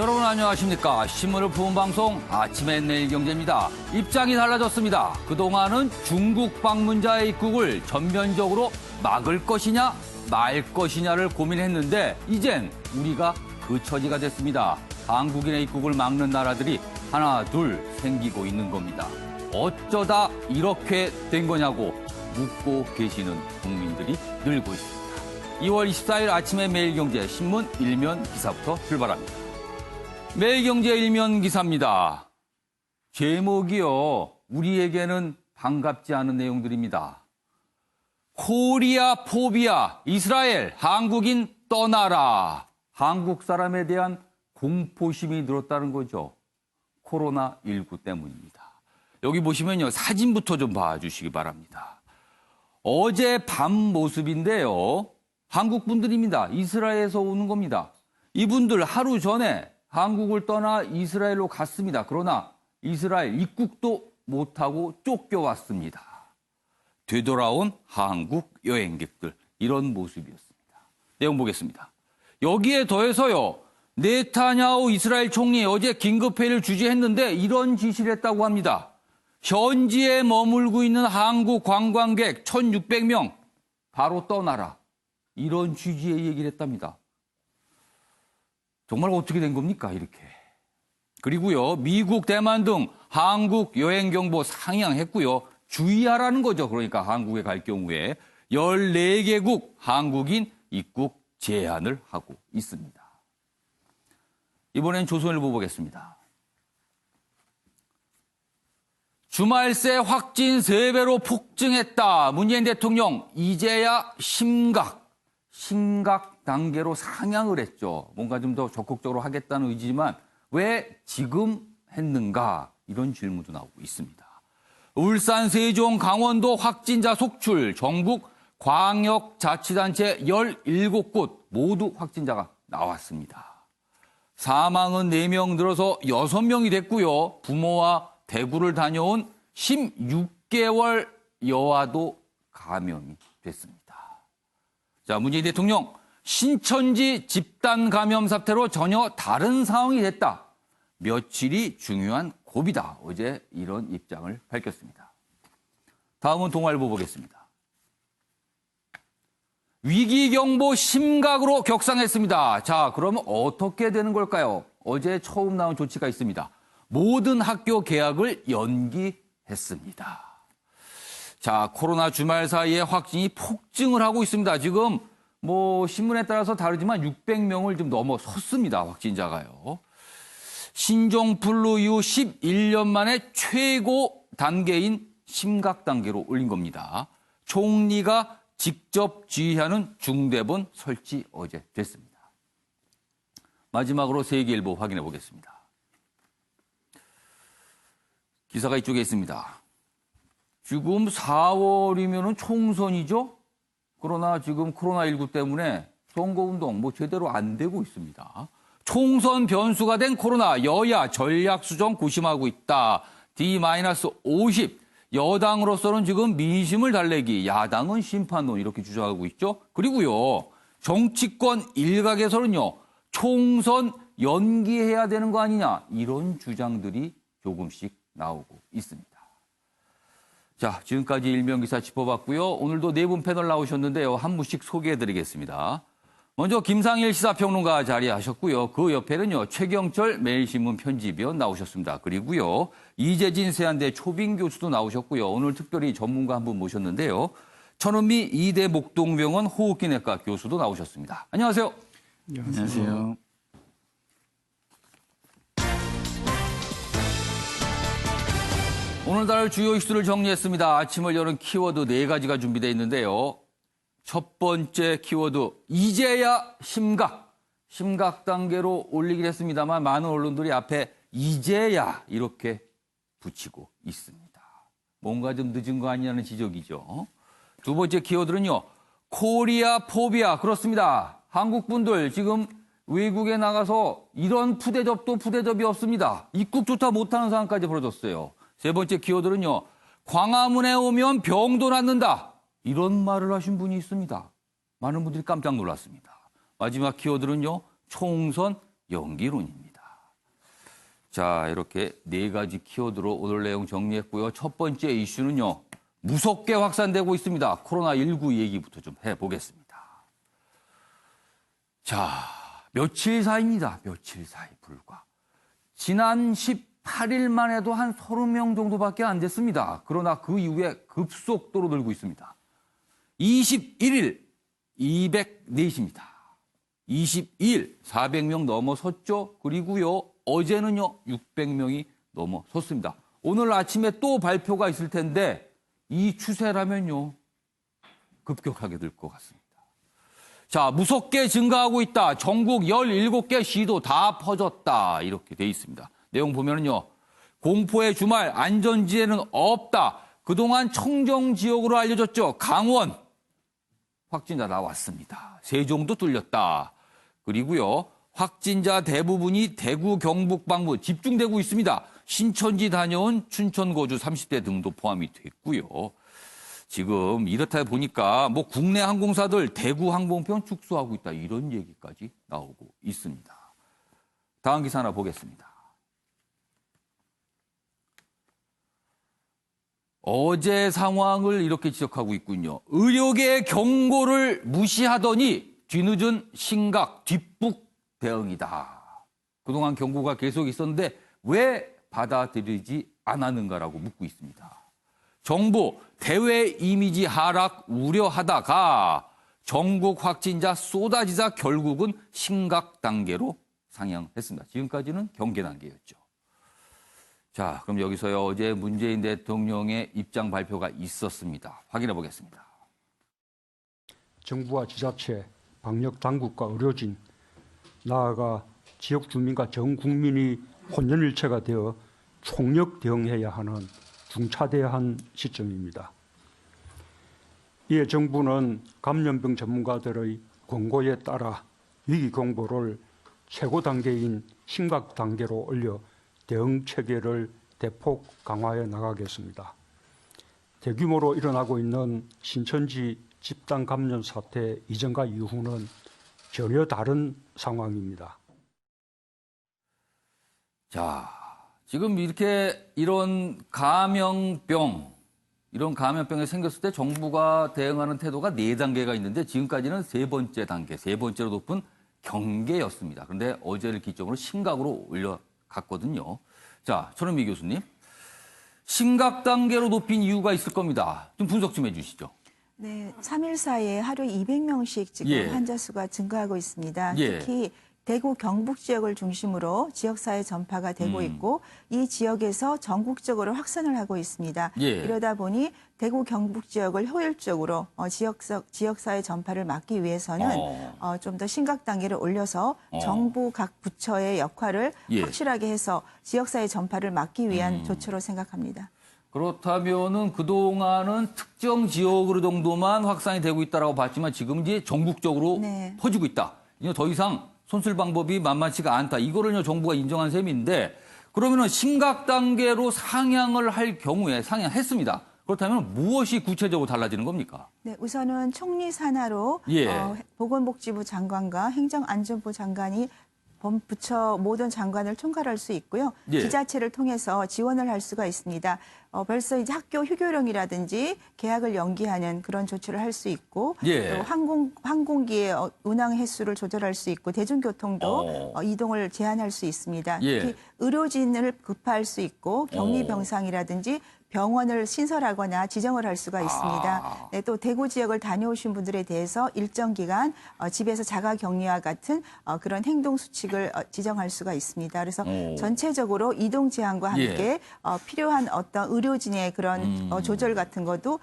여러분 안녕하십니까. 신문을 푸는 방송 아침의 내일경제입니다. 입장이 달라졌습니다. 그동안은 중국 방문자의 입국을 전면적으로 막을 것이냐 말 것이냐를 고민했는데 이젠 우리가 그 처지가 됐습니다. 한국인의 입국을 막는 나라들이 하나 둘 생기고 있는 겁니다. 어쩌다 이렇게 된 거냐고 묻고 계시는 국민들이 늘고 있습니다. 2월 24일 아침의 매일경제 신문 일면 기사부터 출발합니다. 매일경제 일면 기사입니다. 제목이요. 우리에게는 반갑지 않은 내용들입니다. 코리아 포비아, 이스라엘, 한국인 떠나라. 한국 사람에 대한 공포심이 늘었다는 거죠. 코로나19 때문입니다. 여기 보시면요. 사진부터 좀 봐주시기 바랍니다. 어제 밤 모습인데요. 한국 분들입니다. 이스라엘에서 오는 겁니다. 이분들 하루 전에 한국을 떠나 이스라엘로 갔습니다. 그러나 이스라엘 입국도 못하고 쫓겨왔습니다. 되돌아온 한국 여행객들, 이런 모습이었습니다. 내용 보겠습니다. 여기에 더해서요. 네타냐후 이스라엘 총리 어제 긴급회의를 주재했는데 이런 지시를 했다고 합니다. 현지에 머물고 있는 한국 관광객 1,600명 바로 떠나라. 이런 취지의 얘기를 했답니다. 정말 어떻게 된 겁니까, 이렇게. 그리고요, 미국, 대만 등 한국 여행 경보 상향했고요. 주의하라는 거죠. 그러니까 한국에 갈 경우에 14개국 한국인 입국 제한을 하고 있습니다. 이번엔 조선일보 보겠습니다. 주말 새 확진 3배로 폭증했다. 문재인 대통령 이제야 심각 단계로 상향을 했죠. 뭔가 좀 더 적극적으로 하겠다는 의지지만 왜 지금 했는가? 이런 질문도 나오고 있습니다. 울산, 세종, 강원도 확진자 속출, 전국 광역자치단체 17곳 모두 확진자가 나왔습니다. 사망은 4명 늘어서 6명이 됐고요. 부모와 대구를 다녀온 16개월 여아도 감염이 됐습니다. 자, 문재인 대통령 신천지 집단 감염 사태로 전혀 다른 상황이 됐다. 며칠이 중요한 고비다. 어제 이런 입장을 밝혔습니다. 다음은 동아일보 보겠습니다. 위기경보 심각으로 격상했습니다. 자, 그러면 어떻게 되는 걸까요? 어제 처음 나온 조치가 있습니다. 모든 학교 개학을 연기했습니다. 자, 코로나 주말 사이에 확진이 폭증을 하고 있습니다. 지금 신문에 따라서 다르지만 600명을 좀 넘어섰습니다. 확진자가요. 신종플루 이후 11년 만에 최고 단계인 심각 단계로 올린 겁니다. 총리가 직접 지휘하는 중대본 설치 어제 됐습니다. 마지막으로 세계일보 확인해 보겠습니다. 기사가 이쪽에 있습니다. 지금 4월이면 총선이죠? 그러나 지금 코로나19 때문에 선거운동 제대로 안 되고 있습니다. 총선 변수가 된 코로나, 여야 전략 수정 고심하고 있다. D-50. 여당으로서는 지금 민심을 달래기, 야당은 심판론 이렇게 주장하고 있죠. 그리고요, 정치권 일각에서는요, 총선 연기해야 되는 거 아니냐, 이런 주장들이 조금씩 나오고 있습니다. 자, 지금까지 일면기사 짚어봤고요. 오늘도 4분 패널 나오셨는데요. 한 분씩 소개해드리겠습니다. 먼저 김상일 시사평론가 자리하셨고요. 그 옆에는요. 최경철 매일신문 편집위원 나오셨습니다. 그리고요. 이재진 세한대 초빙 교수도 나오셨고요. 오늘 특별히 전문가 한 분 모셨는데요. 천은미 이대 목동병원 호흡기내과 교수도 나오셨습니다. 안녕하세요. 안녕하세요. 오늘날 주요 이슈를 정리했습니다. 아침을 여는 키워드 4가지가 준비되어 있는데요. 첫 번째 키워드, 이제야 심각 단계로 올리긴 했습니다만 많은 언론들이 앞에 이제야 이렇게 붙이고 있습니다. 뭔가 좀 늦은 거 아니냐는 지적이죠. 두 번째 키워드는요. 코리아 포비아. 그렇습니다. 한국 분들 지금 외국에 나가서 이런 푸대접이 없습니다. 입국조차 못하는 상황까지 벌어졌어요. 세 번째 키워드는요. 광화문에 오면 병도 낫는다. 이런 말을 하신 분이 있습니다. 많은 분들이 깜짝 놀랐습니다. 마지막 키워드는요. 총선 연기론입니다. 자, 이렇게 네 가지 키워드로 오늘 내용 정리했고요. 첫 번째 이슈는요. 무섭게 확산되고 있습니다. 코로나19 얘기부터 좀 해보겠습니다. 자, 며칠 사이입니다. 며칠 사이 불과. 지난 18일만 해도 한 30명 정도밖에 안 됐습니다. 그러나 그 이후에 급속도로 늘고 있습니다. 21일 204입니다. 22일 400명 넘어섰죠. 그리고요. 어제는요. 600명이 넘어섰습니다. 오늘 아침에 또 발표가 있을 텐데 이 추세라면요. 급격하게 늘 것 같습니다. 자, 무섭게 증가하고 있다. 전국 17개 시도 다 퍼졌다. 이렇게 돼 있습니다. 내용 보면은요. 공포의 주말 안전지대는 없다. 그동안 청정지역으로 알려졌죠. 강원 확진자 나왔습니다. 세종도 뚫렸다. 그리고요. 확진자 대부분이 대구, 경북 방문 집중되고 있습니다. 신천지 다녀온 춘천 거주 30대 등도 포함이 됐고요. 지금 이렇다 보니까 뭐 국내 항공사들 대구 항공편 축소하고 있다. 이런 얘기까지 나오고 있습니다. 다음 기사 하나 보겠습니다. 어제 상황을 이렇게 지적하고 있군요. 의료계의 경고를 무시하더니 뒤늦은 심각 뒷북 대응이다. 그동안 경고가 계속 있었는데 왜 받아들이지 않았는가라고 묻고 있습니다. 정부 대외 이미지 하락 우려하다가 전국 확진자 쏟아지자 결국은 심각 단계로 상향했습니다. 지금까지는 경계 단계였죠. 자, 그럼 여기서요. 어제 문재인 대통령의 입장 발표가 있었습니다. 확인해 보겠습니다. 정부와 지자체, 방역 당국과 의료진, 나아가 지역 주민과 전 국민이 혼연일체가 되어 총력 대응해야 하는 중차대한 시점입니다. 이에 정부는 감염병 전문가들의 권고에 따라 위기 경보를 최고 단계인 심각 단계로 올려 대응 체계를 대폭 강화해 나가겠습니다. 대규모로 일어나고 있는 신천지 집단 감염 사태 이전과 이후는 전혀 다른 상황입니다. 자, 지금 이런 감염병이 생겼을 때 정부가 대응하는 태도가 4단계가 있는데 지금까지는 세 번째로 높은 경계였습니다. 그런데 어제를 기점으로 심각으로 올려갔거든요. 자, 천은미 교수님. 심각 단계로 높인 이유가 있을 겁니다. 좀 분석 좀 해주시죠. 네, 3일 사이에 하루 200명씩 지금 환자 수가 증가하고 있습니다. 특히 대구 경북 지역을 중심으로 지역사회 전파가 되고 있고 이 지역에서 전국적으로 확산을 하고 있습니다. 이러다 보니 대구 경북 지역을 효율적으로 지역사회 전파를 막기 위해서는 좀 더 심각 단계를 올려서 정부 각 부처의 역할을 확실하게 해서 지역사회 전파를 막기 위한 조처로 생각합니다. 그렇다면은 그동안은 특정 지역으로 정도만 확산이 되고 있다라고 봤지만 지금 이제 전국적으로 퍼지고 있다. 이제 더 이상 손쓸 방법이 만만치가 않다. 이거를 정부가 인정한 셈인데 그러면은 심각 단계로 상향을 할 경우에 상향했습니다. 그렇다면 무엇이 구체적으로 달라지는 겁니까? 네, 우선은 총리 산하로 보건복지부 장관과 행정안전부 장관이 부처 모든 장관을 총괄할 수 있고요. 지자체를 통해서 지원을 할 수가 있습니다. 벌써 이제 학교 휴교령이라든지 계약을 연기하는 그런 조치를 할 수 있고 또 항공기의 운항 횟수를 조절할 수 있고 대중교통도 이동을 제한할 수 있습니다. 특히 의료진을 급파할 수 있고 격리병상이라든지 병원을 신설하거나 지정을 할 수가 있습니다. 네, 또 대구 지역을 다녀오신 분들에 대해서 일정 기간 집에서 자가격리와 같은 그런 행동 수칙을 지정할 수가 있습니다. 그래서 전체적으로 이동 제한과 함께 필요한 어떤 의료진의 그런 조절 같은 것도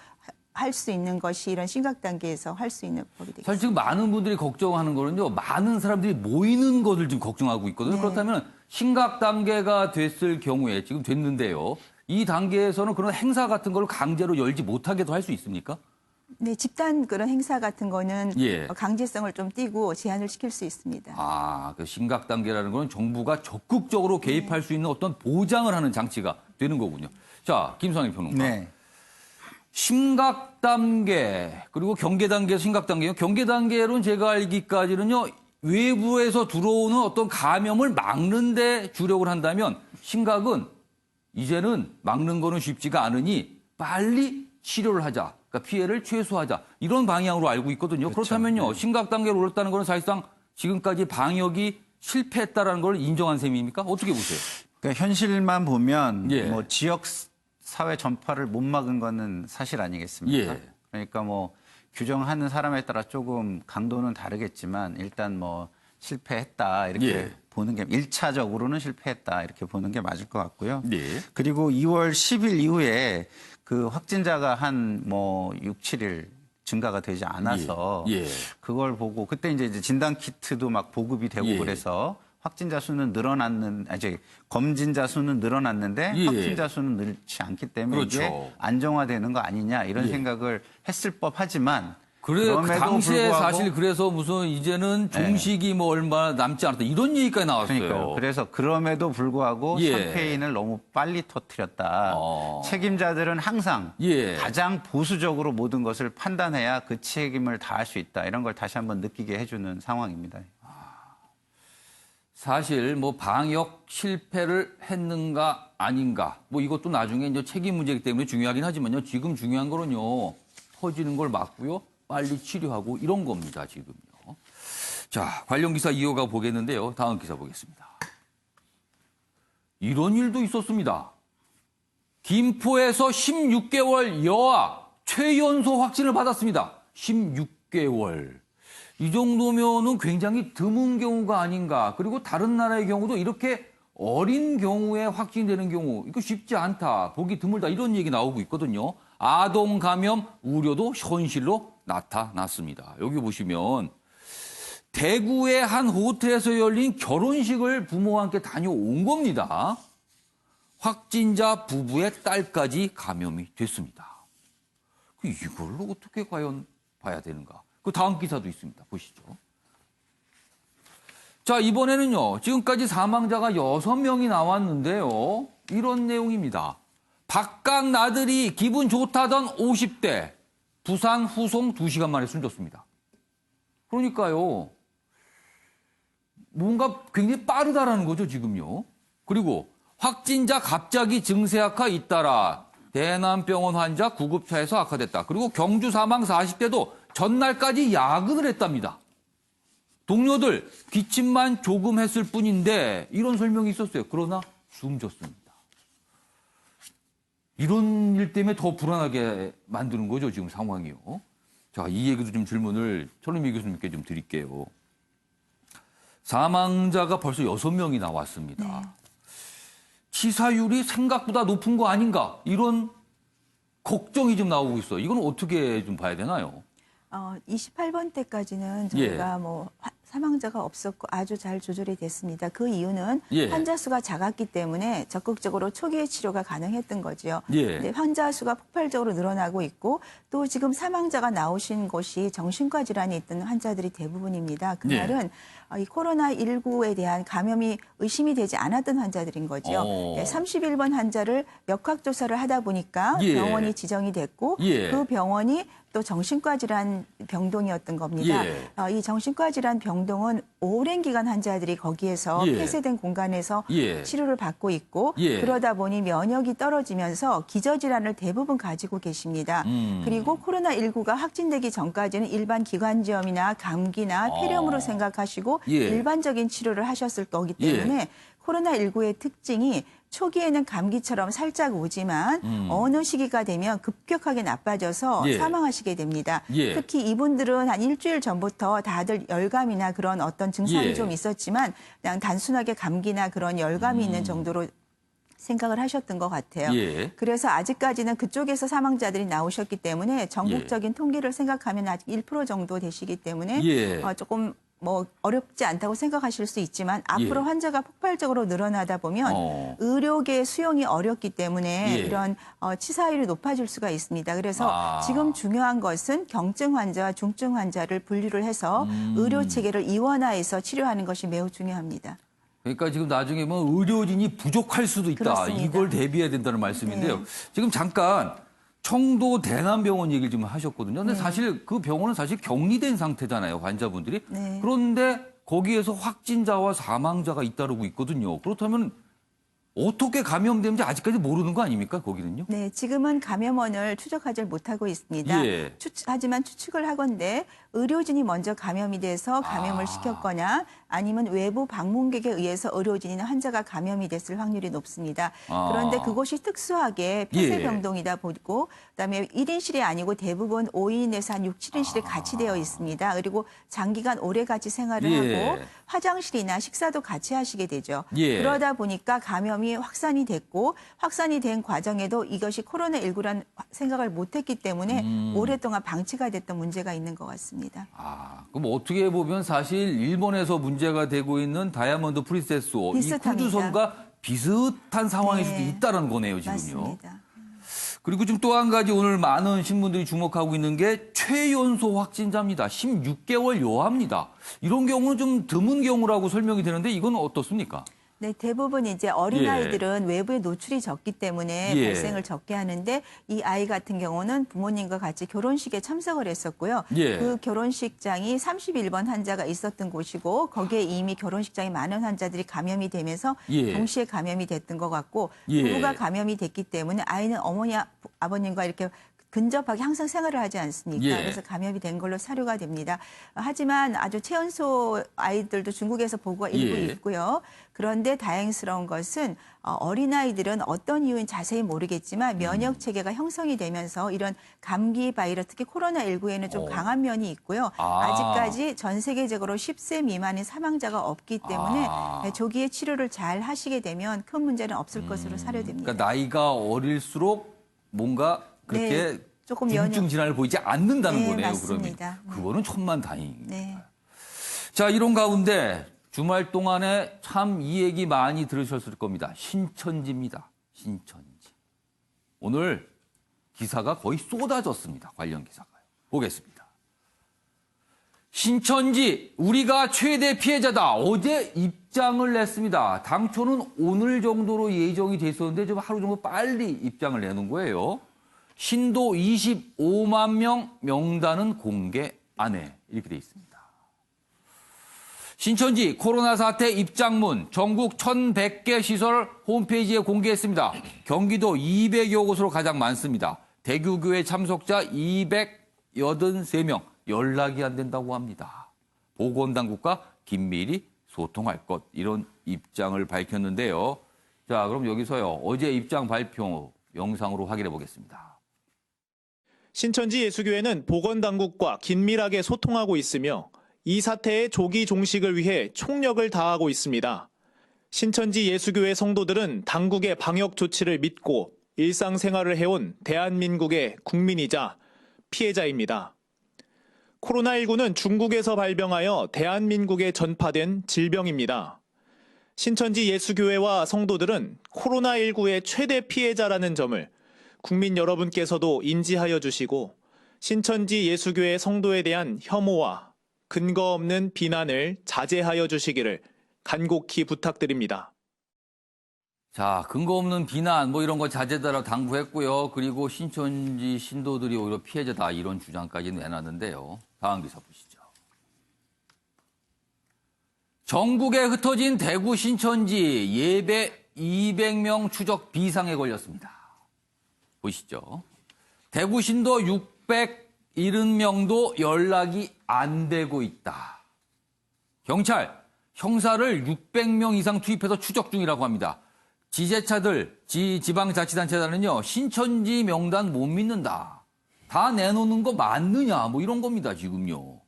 할 수 있는 것이 이런 심각 단계에서 할 수 있는 법이 되겠습니다. 사실 지금 많은 분들이 걱정하는 거는요. 많은 사람들이 모이는 것을 지금 걱정하고 있거든요. 그렇다면 심각 단계가 됐을 경우에 지금 됐는데요. 이 단계에서는 그런 행사 같은 걸 강제로 열지 못하게도 할 수 있습니까? 네, 집단 그런 행사 같은 거는 강제성을 좀 띄고 제한을 시킬 수 있습니다. 그 심각 단계라는 건 정부가 적극적으로 개입할 수 있는 어떤 보장을 하는 장치가 되는 거군요. 자, 김상일 평론가. 네. 심각 단계 그리고 경계 단계, 심각 단계요. 경계 단계로는 제가 알기까지는요. 외부에서 들어오는 어떤 감염을 막는 데 주력을 한다면 심각은 이제는 막는 거는 쉽지가 않으니 빨리 치료를 하자. 그러니까 피해를 최소화하자. 이런 방향으로 알고 있거든요. 그렇죠. 그렇다면요. 네. 심각 단계로 올랐다는 거는 사실상 지금까지 방역이 실패했다라는 걸 인정한 셈입니까? 어떻게 보세요? 그러니까 현실만 보면 예. 뭐 지역 사회 전파를 못 막은 거는 사실 아니겠습니까? 예. 그러니까 뭐 규정하는 사람에 따라 조금 강도는 다르겠지만 일단 뭐 실패했다 이렇게 예. 보는 게 1차적으로는 실패했다 이렇게 보는 게 맞을 것 같고요. 네. 그리고 2월 10일 이후에 그 확진자가 한 뭐 6, 7일 증가가 되지 않아서 예. 예. 그걸 보고 그때 이제 진단 키트도 막 보급이 되고 예. 그래서 확진자 수는 이제 검진자 수는 늘어났는데 예. 확진자 수는 늘지 않기 때문에 그렇죠. 이게 안정화되는 거 아니냐 이런 예. 생각을 했을 법하지만 그래, 그 그럼에도 당시에 불구하고 사실 그래서 무슨 이제는 종식이 뭐 얼마 남지 않았다 이런 얘기까지 나왔어요. 그러니까요. 그래서 그럼에도 불구하고 예. 캠페인을 너무 빨리 터뜨렸다. 어. 책임자들은 항상 예. 가장 보수적으로 모든 것을 판단해야 그 책임을 다할 수 있다. 이런 걸 다시 한번 느끼게 해주는 상황입니다. 사실 뭐 방역 실패를 했는가 아닌가 뭐 이것도 나중에 이제 책임 문제이기 때문에 중요하긴 하지만요. 지금 중요한 거는요. 터지는 걸 막고요. 빨리 치료하고 이런 겁니다. 지금요. 자, 관련 기사 이어가 보겠는데요. 다음 기사 보겠습니다. 이런 일도 있었습니다. 김포에서 16개월 여아 최연소 확진을 받았습니다. 16개월. 이 정도면은 굉장히 드문 경우가 아닌가. 그리고 다른 나라의 경우도 이렇게 어린 경우에 확진되는 경우 이거 쉽지 않다. 보기 드물다. 이런 얘기 나오고 있거든요. 아동 감염 우려도 현실로 나타났습니다. 여기 보시면 대구의 한 호텔에서 열린 결혼식을 부모와 함께 다녀온 겁니다. 확진자 부부의 딸까지 감염이 됐습니다. 이걸로 어떻게 과연 봐야 되는가? 그 다음 기사도 있습니다. 보시죠. 자, 이번에는요. 지금까지 사망자가 6명이 나왔는데요. 이런 내용입니다. 박강 나들이 기분 좋다던 50대 부산 후송 2시간 만에 숨졌습니다. 그러니까요. 뭔가 굉장히 빠르다라는 거죠, 지금요. 그리고 확진자 갑자기 증세 악화 잇따라 대남병원 환자 구급차에서 악화됐다. 그리고 경주 사망 40대도 전날까지 야근을 했답니다. 동료들 기침만 조금 했을 뿐인데 이런 설명이 있었어요. 그러나 숨졌습니다. 이런 일 때문에 더 불안하게 만드는 거죠, 지금 상황이요. 자, 이 얘기도 좀 질문을 천은미 교수님께 좀 드릴게요. 사망자가 벌써 6명이 나왔습니다. 네. 치사율이 생각보다 높은 거 아닌가? 이런 걱정이 좀 나오고 있어요. 이건 어떻게 좀 봐야 되나요? 28번 때까지는 저희가 예. 뭐 사망자가 없었고 아주 잘 조절이 됐습니다. 그 이유는 예. 환자 수가 작았기 때문에 적극적으로 초기의 치료가 가능했던 거죠. 예. 근데 환자 수가 폭발적으로 늘어나고 있고 또 지금 사망자가 나오신 곳이 정신과 질환이 있던 환자들이 대부분입니다. 그 예. 말은 이 코로나19에 대한 감염이 의심이 되지 않았던 환자들인 거죠. 31번 환자를 역학조사를 하다 보니까 예. 병원이 지정이 됐고 예. 그 병원이 또 정신과 질환 병동이었던 겁니다. 예. 이 정신과 질환 병동은 오랜 기간 환자들이 거기에서 예. 폐쇄된 공간에서 예. 치료를 받고 있고 예. 그러다 보니 면역이 떨어지면서 기저질환을 대부분 가지고 계십니다. 그리고 코로나19가 확진되기 전까지는 일반 기관지염이나 감기나 폐렴으로 생각하시고 예. 일반적인 치료를 하셨을 거기 때문에 코로나19의 특징이 초기에는 감기처럼 살짝 오지만 어느 시기가 되면 급격하게 나빠져서 예. 사망하시게 됩니다. 예. 특히 이분들은 한 일주일 전부터 다들 열감이나 그런 어떤 증상이 예. 좀 있었지만 그냥 단순하게 감기나 그런 열감이 있는 정도로 생각을 하셨던 것 같아요. 예. 그래서 아직까지는 그쪽에서 사망자들이 나오셨기 때문에 전국적인 통계를 생각하면 아직 1% 정도 되시기 때문에 예. 조금 뭐 어렵지 않다고 생각하실 수 있지만 앞으로 예. 환자가 폭발적으로 늘어나다 보면 의료계의 수용이 어렵기 때문에 예. 이런 치사율이 높아질 수가 있습니다. 그래서 지금 중요한 것은 경증 환자와 중증 환자를 분류를 해서 의료 체계를 이원화해서 치료하는 것이 매우 중요합니다. 그러니까 지금 나중에 뭐 의료진이 부족할 수도 있다. 그렇습니다. 이걸 대비해야 된다는 말씀인데요. 네. 지금 잠깐 청도 대남병원 얘기를 좀 하셨거든요. 근데 사실 그 병원은 사실 격리된 상태잖아요. 환자분들이. 네. 그런데 거기에서 확진자와 사망자가 잇따르고 있거든요. 그렇다면 어떻게 감염되는지 아직까지 모르는 거 아닙니까? 거기는요? 네, 지금은 감염원을 추적하지 못하고 있습니다. 예. 하지만 추측을 하건대 의료진이 먼저 감염이 돼서 감염을 시켰거나 아니면 외부 방문객에 의해서 의료진이나 환자가 감염이 됐을 확률이 높습니다. 그런데 그곳이 특수하게 폐쇄병동이다 보고 그다음에 1인실이 아니고 대부분 5인에서 한 6, 7인실에 같이 되어 있습니다. 그리고 장기간 오래 같이 생활을 하고 화장실이나 식사도 같이 하시게 되죠. 그러다 보니까 감염이 확산이 됐고 확산이 된 과정에도 이것이 코로나19란 생각을 못했기 때문에 오랫동안 방치가 됐던 문제가 있는 것 같습니다. 그럼 어떻게 보면 사실 일본에서 문제가 되고 있는 다이아몬드 프린세스호 이 크루즈선과 비슷한 상황일 수도 있다는 거네요, 지금요. 맞습니다. 그리고 지금 또 한 가지 오늘 많은 신문들이 주목하고 있는 게 최연소 확진자입니다. 16개월 여아입니다. 이런 경우는 좀 드문 경우라고 설명이 되는데 이건 어떻습니까? 네, 대부분 이제 어린아이들은 외부에 노출이 적기 때문에 발생을 적게 하는데 이 아이 같은 경우는 부모님과 같이 결혼식에 참석을 했었고요. 그 결혼식장이 31번 환자가 있었던 곳이고 거기에 이미 결혼식장에 많은 환자들이 감염이 되면서 동시에 감염이 됐던 것 같고 부부가 감염이 됐기 때문에 아이는 어머니, 아버님과 이렇게 근접하게 항상 생활을 하지 않습니까? 그래서 감염이 된 걸로 사료가 됩니다. 하지만 아주 최연소 아이들도 중국에서 보고가 일부 있고요. 그런데 다행스러운 것은 어린아이들은 어떤 이유인지 자세히 모르겠지만 면역 체계가 형성이 되면서 이런 감기 바이러스, 특히 코로나19에는 좀 강한 면이 있고요. 아직까지 전 세계적으로 10세 미만의 사망자가 없기 때문에 조기에 치료를 잘 하시게 되면 큰 문제는 없을 것으로 사료됩니다. 그러니까 나이가 어릴수록 뭔가 그렇게 조금 기능증 질환을 보이지 않는다는 거네요. 맞습니다. 그러면 그거는 천만다행입니다. 네. 자, 이런 가운데 주말 동안에 참 이 얘기 많이 들으셨을 겁니다. 신천지입니다. 신천지. 오늘 기사가 거의 쏟아졌습니다. 관련 기사가요. 보겠습니다. 신천지 우리가 최대 피해자다. 어제 입장을 냈습니다. 당초는 오늘 정도로 예정이 돼 있었는데 좀 하루 정도 빨리 입장을 내놓은 거예요. 신도 25만 명 명단은 공개 안 해. 이렇게 돼 있습니다. 신천지 코로나 사태 입장문 전국 1,100개 시설 홈페이지에 공개했습니다. 경기도 200여 곳으로 가장 많습니다. 대구교회 참석자 283명 연락이 안 된다고 합니다. 보건당국과 긴밀히 소통할 것 이런 입장을 밝혔는데요. 자, 그럼 여기서요. 어제 입장 발표 영상으로 확인해 보겠습니다. 신천지 예수교회는 보건당국과 긴밀하게 소통하고 있으며 이 사태의 조기 종식을 위해 총력을 다하고 있습니다. 신천지 예수교회 성도들은 당국의 방역 조치를 믿고 일상생활을 해온 대한민국의 국민이자 피해자입니다. 코로나19는 중국에서 발병하여 대한민국에 전파된 질병입니다. 신천지 예수교회와 성도들은 코로나19의 최대 피해자라는 점을 국민 여러분께서도 인지하여 주시고 신천지 예수교회 성도에 대한 혐오와 근거 없는 비난을 자제하여 주시기를 간곡히 부탁드립니다. 자, 근거 없는 비난 뭐 이런 거 자제달라고 당부했고요. 그리고 신천지 신도들이 오히려 피해자다 이런 주장까지 내놨는데요. 다음 기사 보시죠. 전국에 흩어진 대구 신천지 예배 200명 추적 비상에 걸렸습니다. 보시죠. 대구 신도 670명도 연락이 안 되고 있다. 경찰, 형사를 600명 이상 투입해서 추적 중이라고 합니다. 지자체들, 지방자치단체단은요, 신천지 명단 못 믿는다. 다 내놓는 거 맞느냐, 뭐 이런 겁니다, 지금요.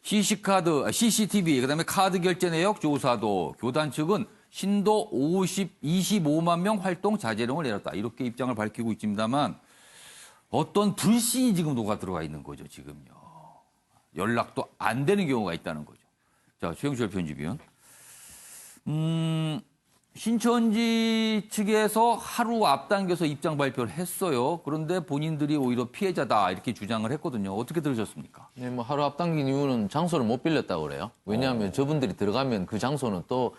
CCTV, 그다음에 카드 결제 내역 조사도 교단 측은 신도 25만 명 활동 자제령을 내렸다. 이렇게 입장을 밝히고 있습니다만 어떤 불신이 지금 녹아 들어가 있는 거죠, 지금요. 연락도 안 되는 경우가 있다는 거죠. 자, 최영철 편집위원. 신천지 측에서 하루 앞당겨서 입장 발표를 했어요. 그런데 본인들이 오히려 피해자다 이렇게 주장을 했거든요. 어떻게 들으셨습니까? 네, 뭐 하루 앞당긴 이유는 장소를 못 빌렸다고 그래요. 왜냐하면 저분들이 들어가면 그 장소는 또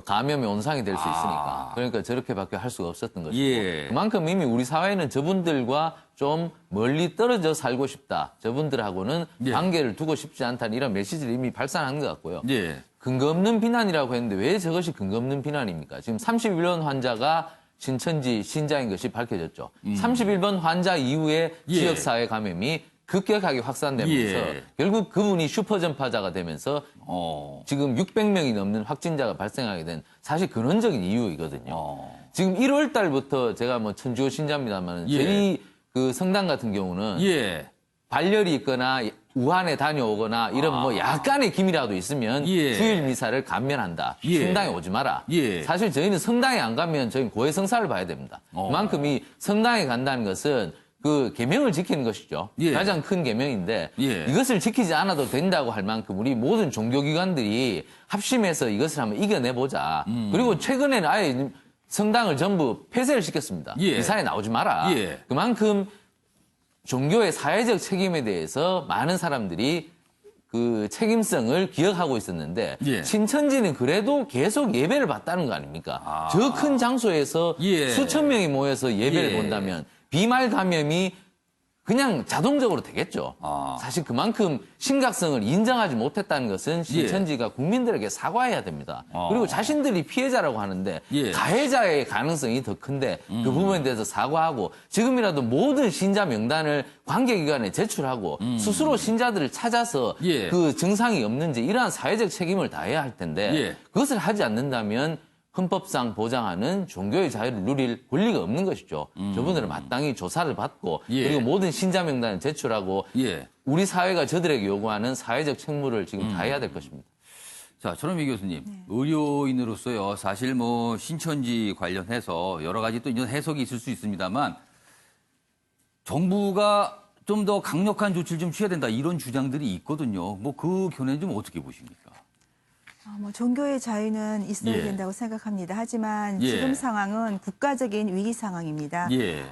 감염의 온상이 될 수 있으니까. 그러니까 저렇게밖에 할 수가 없었던 것이고. 예. 그만큼 이미 우리 사회는 저분들과 좀 멀리 떨어져 살고 싶다. 저분들하고는 관계를 두고 싶지 않다는 이런 메시지를 이미 발산한 것 같고요. 예. 근거 없는 비난이라고 했는데 왜 저것이 근거 없는 비난입니까? 지금 31번 환자가 신천지 신자인 것이 밝혀졌죠. 31번 환자 이후에 예. 지역사회 감염이 급격하게 확산되면서 예. 결국 그분이 슈퍼전파자가 되면서 지금 600명이 넘는 확진자가 발생하게 된 사실 근원적인 이유이거든요. 지금 1월 달부터 제가 뭐 천주교 신자입니다만 예. 저희 그 성당 같은 경우는 예. 발열이 있거나 우한에 다녀오거나 이런 뭐 약간의 기미라도 있으면 예. 주일 미사를 감면한다. 예. 성당에 오지 마라. 예. 사실 저희는 성당에 안 가면 저희는 고해성사를 봐야 됩니다. 그만큼 이 성당에 간다는 것은 그 계명을 지키는 것이죠. 예. 가장 큰 계명인데 예. 이것을 지키지 않아도 된다고 할 만큼 우리 모든 종교기관들이 합심해서 이것을 한번 이겨내보자. 그리고 최근에는 아예 성당을 전부 폐쇄를 시켰습니다. 예. 미사에 나오지 마라. 예. 그만큼 종교의 사회적 책임에 대해서 많은 사람들이 그 책임성을 기억하고 있었는데 예. 신천지는 그래도 계속 예배를 받다는 거 아닙니까? 저 큰 장소에서 예. 수천 명이 모여서 예배를 예. 본다면 비말 감염이 그냥 자동적으로 되겠죠. 아. 사실 그만큼 심각성을 인정하지 못했다는 것은 신천지가 국민들에게 사과해야 됩니다. 그리고 자신들이 피해자라고 하는데 예. 가해자의 가능성이 더 큰데 그 부분에 대해서 사과하고 지금이라도 모든 신자 명단을 관계기관에 제출하고 스스로 신자들을 찾아서 예. 그 증상이 없는지 이러한 사회적 책임을 다해야 할 텐데 예. 그것을 하지 않는다면 헌법상 보장하는 종교의 자유를 누릴 권리가 없는 것이죠. 저분들은 마땅히 조사를 받고 예. 그리고 모든 신자 명단을 제출하고 예. 우리 사회가 저들에게 요구하는 사회적 책무를 지금 다해야 될 것입니다. 자, 전원미 교수님, 의료인으로서요, 사실 뭐 신천지 관련해서 여러 가지 또 이런 해석이 있을 수 있습니다만 정부가 좀 더 강력한 조치를 좀 취해야 된다 이런 주장들이 있거든요. 뭐 그 견해는 좀 어떻게 보십니까? 뭐 종교의 자유는 있어야 예. 된다고 생각합니다. 하지만 예. 지금 상황은 국가적인 위기 상황입니다. 예.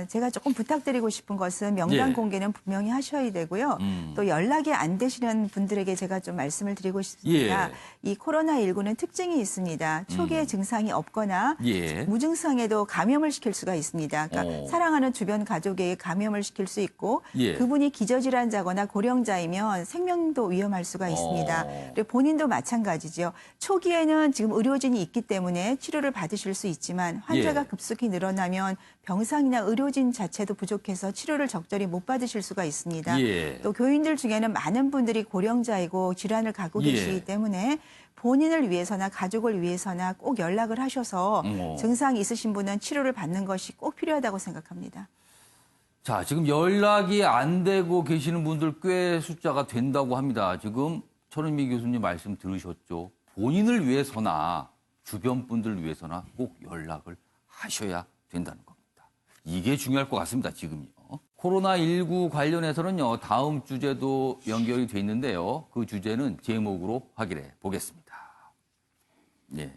제가 조금 부탁드리고 싶은 것은 명단 예. 공개는 분명히 하셔야 되고요. 또 연락이 안 되시는 분들에게 제가 좀 말씀을 드리고 싶습니다. 예. 이 코로나19는 특징이 있습니다. 초기에 증상이 없거나 예. 무증상에도 감염을 시킬 수가 있습니다. 그러니까 사랑하는 주변 가족에게 감염을 시킬 수 있고 예. 그분이 기저질환자거나 고령자이면 생명도 위험할 수가 있습니다. 그리고 본인도 마찬가지죠. 초기에는 지금 의료진이 있기 때문에 치료를 받으실 수 있지만 환자가 예. 급속히 늘어나면 병상이나 의료진 자체도 부족해서 치료를 적절히 못 받으실 수가 있습니다. 예. 또 교인들 중에는 많은 분들이 고령자이고 질환을 갖고 예. 계시기 때문에 본인을 위해서나 가족을 위해서나 꼭 연락을 하셔서 증상이 있으신 분은 치료를 받는 것이 꼭 필요하다고 생각합니다. 자, 지금 연락이 안 되고 계시는 분들 꽤 숫자가 된다고 합니다. 지금 천은미 교수님 말씀 들으셨죠? 본인을 위해서나 주변 분들을 위해서나 꼭 연락을 하셔야 된다는 겁니다. 이게 중요할 것 같습니다, 지금요. 코로나19 관련해서는요, 다음 주제도 연결이 돼 있는데요. 그 주제는 제목으로 확인해 보겠습니다. 예.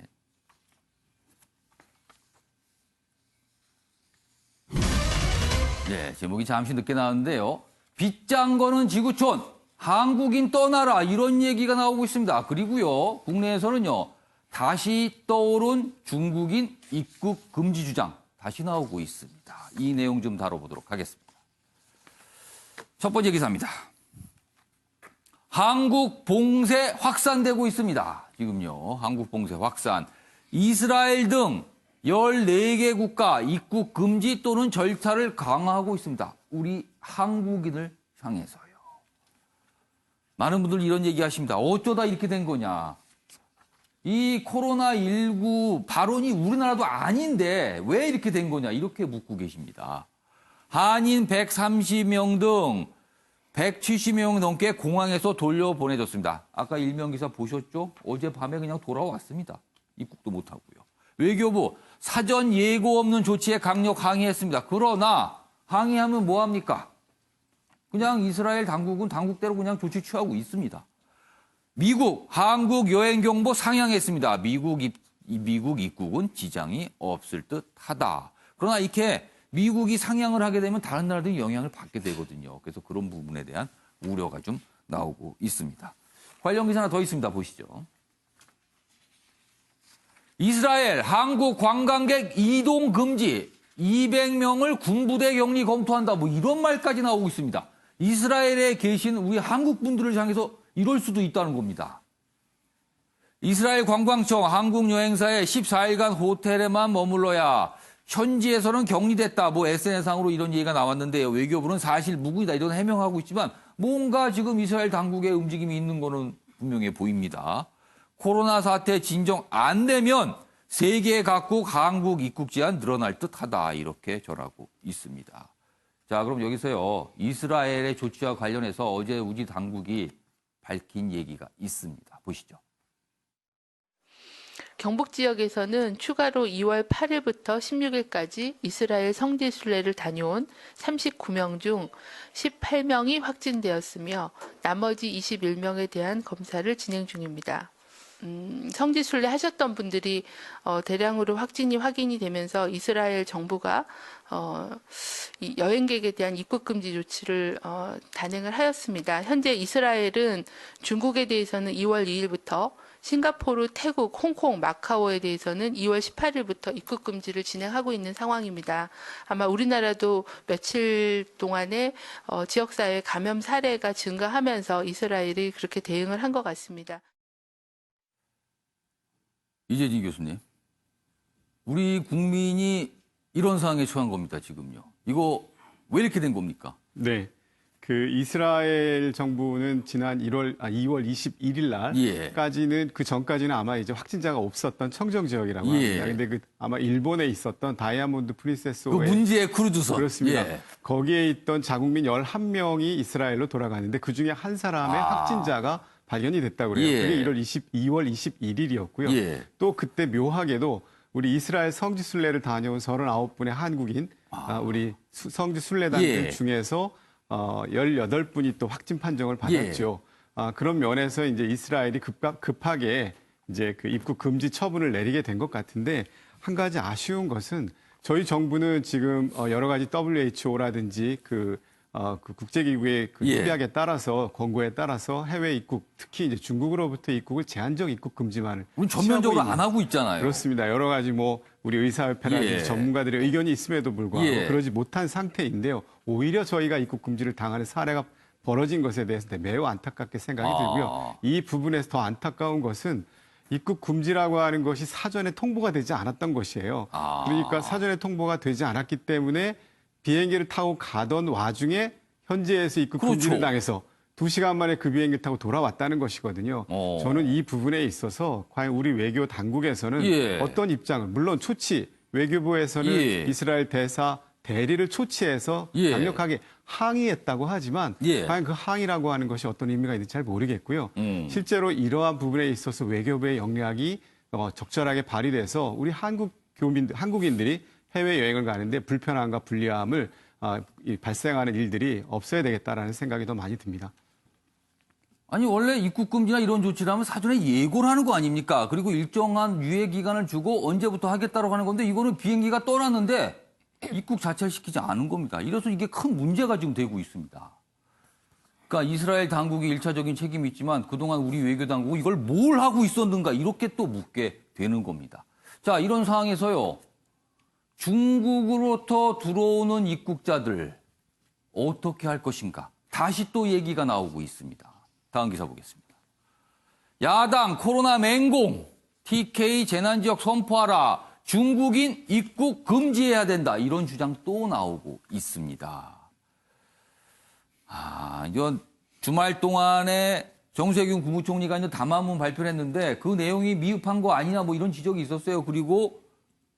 네, 제목이 잠시 늦게 나왔는데요. 빚장 거는 지구촌, 한국인 떠나라 이런 얘기가 나오고 있습니다. 그리고요, 국내에서는요, 다시 떠오른 중국인 입국 금지 주장 다시 나오고 있습니다. 이 내용 좀 다뤄보도록 하겠습니다. 첫 번째 기사입니다. 한국 봉쇄 확산되고 있습니다. 지금요, 한국 봉쇄 확산. 이스라엘 등 14개 국가 입국 금지 또는 절차를 강화하고 있습니다. 우리 한국인을 향해서요. 많은 분들 이런 얘기 하십니다. 어쩌다 이렇게 된 거냐. 이 코로나19 발원이 우리나라도 아닌데 왜 이렇게 된 거냐. 이렇게 묻고 계십니다. 한인 130명 등 170명 넘게 공항에서 돌려보내졌습니다. 아까 일면기사 보셨죠? 어젯밤에 그냥 돌아왔습니다. 입국도 못하고요. 외교부 사전 예고 없는 조치에 강력 항의했습니다. 그러나 항의하면 뭐합니까? 그냥 이스라엘 당국은 당국대로 그냥 조치 취하고 있습니다. 미국 한국 여행 경보 상향했습니다. 미국 입국은 지장이 없을 듯하다. 그러나 이렇게 미국이 상향을 하게 되면 다른 나라들이 영향을 받게 되거든요. 그래서 그런 부분에 대한 우려가 좀 나오고 있습니다. 관련 기사 하나 더 있습니다. 보시죠. 이스라엘 한국 관광객 이동 금지 200명을 군부대 격리 검토한다. 뭐 이런 말까지 나오고 있습니다. 이스라엘에 계신 우리 한국 분들을 향해서 이럴 수도 있다는 겁니다. 이스라엘 관광청 한국 여행사에 14일간 호텔에만 머물러야 현지에서는 격리됐다. 뭐 SNS상으로 이런 얘기가 나왔는데요. 외교부는 사실 무근이다 이런 해명하고 있지만 뭔가 지금 이스라엘 당국의 움직임이 있는 거는 분명해 보입니다. 코로나 사태 진정 안 되면 세계 각국 한국 입국 제한 늘어날 듯하다. 이렇게 전하고 있습니다. 자, 그럼 여기서요. 이스라엘의 조치와 관련해서 어제 우리 당국이 밝힌 얘기가 있습니다. 보시죠. 경북 지역에서는 추가로 2월 8일부터 16일까지 이스라엘 성지 순례를 다녀온 39명 중 18명이 확진되었으며 나머지 21명에 대한 검사를 진행 중입니다. 성지 순례 하셨던 분들이 대량으로 확진이 되면서 이스라엘 정부가 이 여행객에 대한 입국 금지 조치를 단행을 하였습니다. 현재 이스라엘은 중국에 대해서는 2월 2일부터 싱가포르, 태국, 홍콩, 마카오에 대해서는 2월 18일부터 입국 금지를 진행하고 있는 상황입니다. 아마 우리나라도 며칠 동안에 지역사회 감염 사례가 증가하면서 이스라엘이 그렇게 대응을 한 것 같습니다. 이재진 교수님, 우리 국민이 이런 상황에 처한 겁니다, 지금요. 이거 왜 이렇게 된 겁니까? 네. 그 이스라엘 정부는 지난 2월 21일 날까지는 그 전까지는 아마 이제 확진자가 없었던 청정 지역이라고 합니다. 근데 그 아마 일본에 있었던 다이아몬드 프린세스 그 문제의 크루즈선. 그렇습니다. 거기에 있던 자국민 11명이 이스라엘로 돌아가는데 그중에 한 사람의 확진자가 발견이 됐다고 그래요. 그게 2월 21일이었고요. 또 그때 묘하게도 우리 이스라엘 성지 순례를 다녀온 39분의 한국인 우리 성지 순례단들 중에서 18분이 또 확진 판정을 받았죠. 그런 면에서 이제 이스라엘이 급하게 이제 그 입국 금지 처분을 내리게 된 것 같은데 한 가지 아쉬운 것은 저희 정부는 지금 여러 가지 WHO라든지 그 국제기구의 그 협약에 따라서 권고에 따라서 해외 입국 특히 이제 중국으로부터 입국을 제한적 입국 금지만을 우리 전면적으로 안 하고 있잖아요. 그렇습니다. 여러 가지 뭐 우리 의사협회라든지 전문가들의 의견이 있음에도 불구하고 그러지 못한 상태인데요. 오히려 저희가 입국 금지를 당하는 사례가 벌어진 것에 대해서 매우 안타깝게 생각이 들고요. 이 부분에서 더 안타까운 것은 입국 금지라고 하는 것이 사전에 통보가 되지 않았던 것이에요. 그러니까 사전에 통보가 되지 않았기 때문에 비행기를 타고 가던 와중에 현지에서 입국 금지를 당해서 2시간 만에 그 비행기 타고 돌아왔다는 것이거든요. 저는 이 부분에 있어서 과연 우리 외교 당국에서는 어떤 입장을, 물론 외교부에서는 이스라엘 대리를 초치해서 강력하게 항의했다고 하지만 과연 그 항의라고 하는 것이 어떤 의미가 있는지 잘 모르겠고요. 실제로 이러한 부분에 있어서 외교부의 역량이 적절하게 발휘돼서 우리 한국인들이 해외여행을 가는데 불편함과 불리함을 발생하는 일들이 없어야 되겠다라는 생각이 더 많이 듭니다. 아니 원래 입국 금지나 이런 조치라면 사전에 예고를 하는 거 아닙니까? 그리고 일정한 유예 기간을 주고 언제부터 하겠다고 하는 건데 이거는 비행기가 떠났는데 입국 자체를 시키지 않은 겁니다. 이래서 이게 큰 문제가 지금 되고 있습니다. 그러니까 이스라엘 당국이 일차적인 책임이 있지만 그동안 우리 외교 당국은 이걸 뭘 하고 있었는가 이렇게 또 묻게 되는 겁니다. 자, 이런 상황에서요. 중국으로부터 들어오는 입국자들 어떻게 할 것인가? 다시 또 얘기가 나오고 있습니다. 다음 기사 보겠습니다. 야당 코로나 맹공, TK 재난지역 선포하라, 중국인 입국 금지해야 된다. 이런 주장 또 나오고 있습니다. 이건 주말 동안에 정세균 국무총리가 이제 담화문 발표를 했는데 그 내용이 미흡한 거 아니냐 뭐 이런 지적이 있었어요. 그리고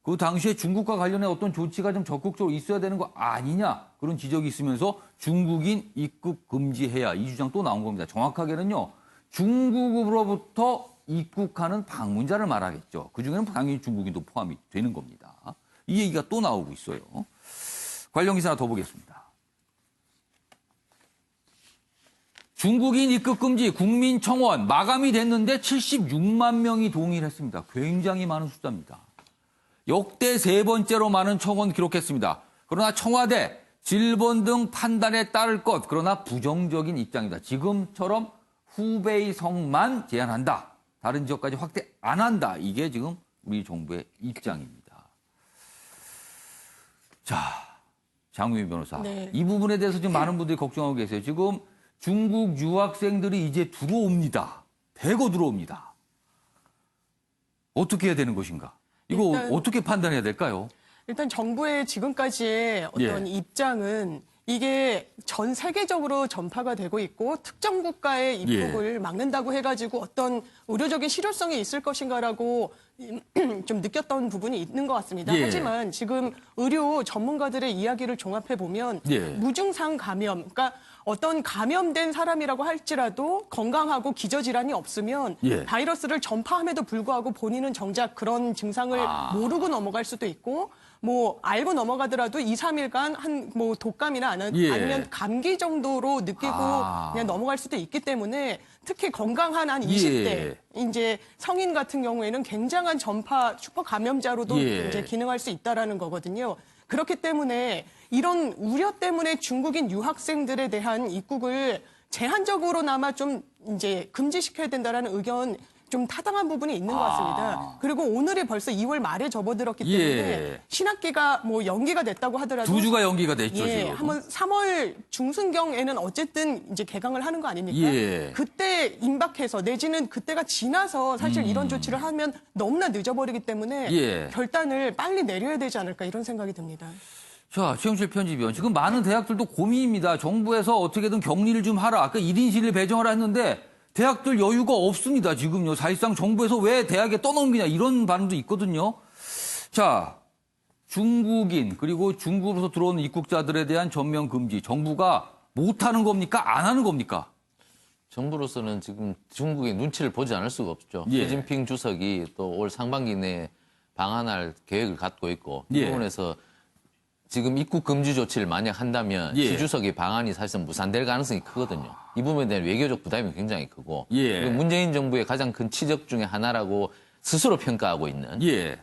그 당시에 중국과 관련해 어떤 조치가 좀 적극적으로 있어야 되는 거 아니냐 그런 지적이 있으면서 중국인 입국 금지해야 이 주장 또 나온 겁니다. 정확하게는요. 중국으로부터 입국하는 방문자를 말하겠죠. 그중에는 당연히 중국인도 포함이 되는 겁니다. 이 얘기가 또 나오고 있어요. 관련 기사 하나 더 보겠습니다. 중국인 입국 금지 국민청원 마감이 됐는데 76만 명이 동의를 했습니다. 굉장히 많은 숫자입니다. 역대 3번째로 많은 청원 기록했습니다. 그러나 청와대, 질본 등 판단에 따를 것, 그러나 부정적인 입장이다. 지금처럼 후베이성만 제한한다. 다른 지역까지 확대 안 한다. 이게 지금 우리 정부의 입장입니다. 자, 장우민 변호사. 이 부분에 대해서 지금 많은 분들이 걱정하고 계세요. 지금 중국 유학생들이 이제 들어옵니다. 대거 들어옵니다. 어떻게 해야 되는 것인가? 이거 어떻게 판단해야 될까요? 일단 정부의 지금까지의 어떤 입장은 이게 전 세계적으로 전파가 되고 있고 특정 국가의 입국을 막는다고 해가지고 어떤 의료적인 실효성이 있을 것인가라고 좀 느꼈던 부분이 있는 것 같습니다. 하지만 지금 의료 전문가들의 이야기를 종합해 보면 무증상 감염, 그러니까 어떤 감염된 사람이라고 할지라도 건강하고 기저질환이 없으면 바이러스를 전파함에도 불구하고 본인은 정작 그런 증상을 모르고 넘어갈 수도 있고 뭐 알고 넘어가더라도 2, 3일간 한 뭐 독감이나 아니면 감기 정도로 느끼고 그냥 넘어갈 수도 있기 때문에 특히 건강한 한 20대 이제 성인 같은 경우에는 굉장한 전파 슈퍼 감염자로도 이제 기능할 수 있다라는 거거든요. 그렇기 때문에 이런 우려 때문에 중국인 유학생들에 대한 입국을 제한적으로나마 좀 이제 금지시켜야 된다라는 의견 좀 타당한 부분이 있는 것 같습니다. 그리고 오늘이 벌써 2월 말에 접어들었기 때문에 신학기가 뭐 연기가 됐다고 하더라도 2주가 연기가 됐죠. 지금. 한번 3월 중순경에는 어쨌든 이제 개강을 하는 거 아닙니까? 그때 임박해서 내지는 그때가 지나서 사실 이런 조치를 하면 너무나 늦어버리기 때문에 결단을 빨리 내려야 되지 않을까 이런 생각이 듭니다. 자, 최영실 편집위원. 지금 많은 대학들도 고민입니다. 정부에서 어떻게든 격리를 좀 하라. 아까 1인실을 배정하라 했는데 대학들 여유가 없습니다. 지금요. 사실상 정부에서 왜 대학에 떠넘기냐 이런 반응도 있거든요. 자, 중국인 그리고 중국으로서 들어오는 입국자들에 대한 전면 금지. 정부가 못하는 겁니까? 안 하는 겁니까? 정부로서는 지금 중국의 눈치를 보지 않을 수가 없죠. 시진핑 주석이 또 올 상반기 내에 방한할 계획을 갖고 있고 이 부분에서 지금 입국 금지 조치를 만약 한다면 시 주석의 방안이 사실상 무산될 가능성이 크거든요. 이 부분에 대한 외교적 부담이 굉장히 크고 그리고 문재인 정부의 가장 큰 치적 중에 하나라고 스스로 평가하고 있는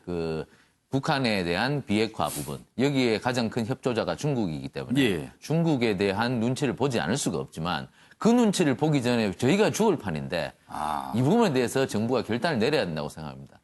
그 북한에 대한 비핵화 부분 여기에 가장 큰 협조자가 중국이기 때문에 중국에 대한 눈치를 보지 않을 수가 없지만 그 눈치를 보기 전에 저희가 죽을 판인데 이 부분에 대해서 정부가 결단을 내려야 된다고 생각합니다.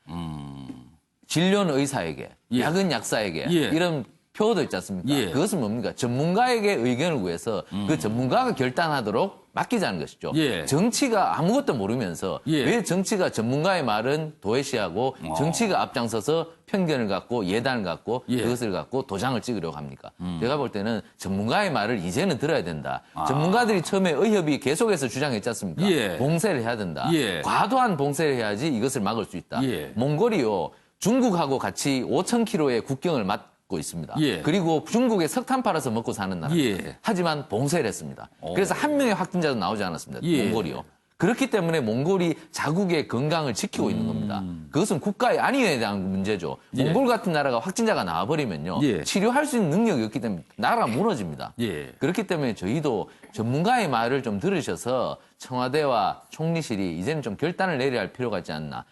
진료는 의사에게, 약은 약사에게 이런 표어도 있지 않습니까? 그것은 뭡니까? 전문가에게 의견을 구해서 그 전문가가 결단하도록 맡기자는 것이죠. 정치가 아무것도 모르면서 왜 정치가 전문가의 말은 도외시하고 정치가 앞장서서 편견을 갖고 예단을 갖고 그것을 갖고 도장을 찍으려고 합니까? 제가 볼 때는 전문가의 말을 이제는 들어야 된다. 전문가들이 처음에 의협이 계속해서 주장했지 않습니까? 봉쇄를 해야 된다. 과도한 봉쇄를 해야지 이것을 막을 수 있다. 몽골이요. 중국하고 같이 5,000km의 국경을 맞고 있습니다. 그리고 중국에 석탄 팔아서 먹고 사는 나라. 하지만 봉쇄를 했습니다. 그래서 한 명의 확진자도 나오지 않았습니다. 몽골이요. 그렇기 때문에 몽골이 자국의 건강을 지키고 있는 겁니다. 그것은 국가의 안위에 대한 문제죠. 몽골 같은 나라가 확진자가 나와버리면요. 치료할 수 있는 능력이 없기 때문에 나라가 무너집니다. 그렇기 때문에 저희도 전문가의 말을 좀 들으셔서 청와대와 총리실이 이제는 좀 결단을 내려야 할 필요가 있지 않나.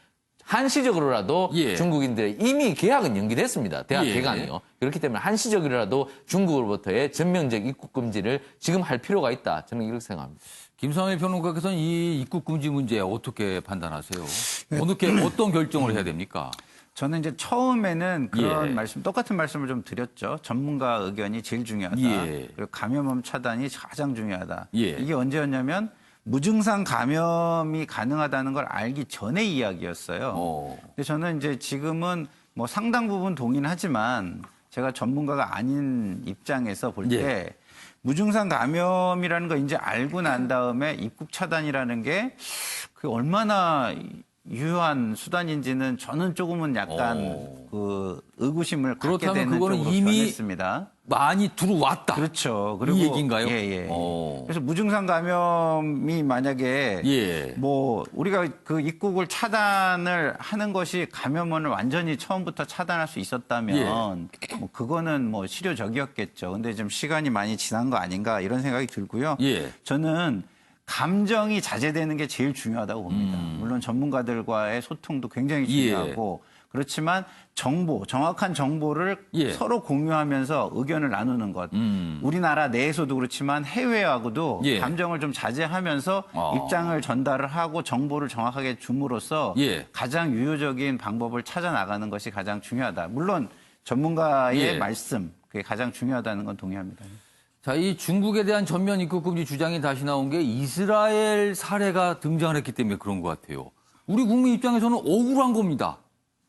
한시적으로라도 중국인들의 이미 계약은 연기됐습니다. 대학 개강이요. 그렇기 때문에 한시적으로라도 중국으로부터의 전면적 입국 금지를 지금 할 필요가 있다. 저는 이렇게 생각합니다. 김상일 평론가께서는 이 입국 금지 문제 어떻게 판단하세요? 어떤 결정을 해야 됩니까? 저는 이제 처음에는 그런 똑같은 말씀을 좀 드렸죠. 전문가 의견이 제일 중요하다. 그리고 감염원 차단이 가장 중요하다. 이게 언제였냐면 무증상 감염이 가능하다는 걸 알기 전의 이야기였어요. 근데 저는 이제 지금은 뭐 상당 부분 동의는 하지만 제가 전문가가 아닌 입장에서 볼 때 무증상 감염이라는 거 이제 알고 난 다음에 입국 차단이라는 게 그게 얼마나 유효한 수단인지는 저는 조금은 약간 그 의구심을 갖게 되는 쪽으로 변했습니다. 많이 들어왔다. 그렇죠. 그리고 이 얘기인가요? 그래서 무증상 감염이 만약에 뭐 우리가 그 입국을 차단을 하는 것이 감염원을 완전히 처음부터 차단할 수 있었다면 뭐 그거는 뭐 실효적이었겠죠. 근데 좀 시간이 많이 지난 거 아닌가 이런 생각이 들고요. 저는 감정이 자제되는 게 제일 중요하다고 봅니다. 물론 전문가들과의 소통도 굉장히 중요하고 그렇지만 정확한 정보를 서로 공유하면서 의견을 나누는 것. 우리나라 내에서도 그렇지만 해외하고도 감정을 좀 자제하면서 입장을 전달을 하고 정보를 정확하게 줌으로써 가장 유효적인 방법을 찾아 나가는 것이 가장 중요하다. 물론 전문가의 말씀, 그게 가장 중요하다는 건 동의합니다. 자, 이 중국에 대한 전면 입국 금지 주장이 다시 나온 게 이스라엘 사례가 등장을 했기 때문에 그런 것 같아요. 우리 국민 입장에서는 억울한 겁니다.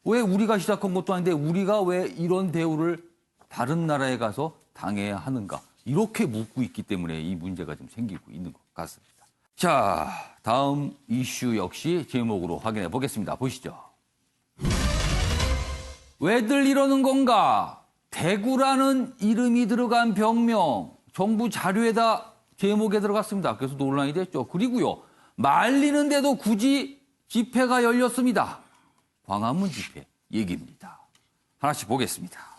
왜 우리가 시작한 것도 아닌데 우리가 왜 이런 대우를 다른 나라에 가서 당해야 하는가? 이렇게 묻고 있기 때문에 이 문제가 좀 생기고 있는 것 같습니다. 자, 다음 이슈 역시 제목으로 확인해 보겠습니다. 보시죠. 왜들 이러는 건가? 대구라는 이름이 들어간 병명, 정부 자료에다 제목에 들어갔습니다. 그래서 논란이 됐죠. 그리고요, 말리는데도 굳이 집회가 열렸습니다. 광화문 집회 얘기입니다. 하나씩 보겠습니다.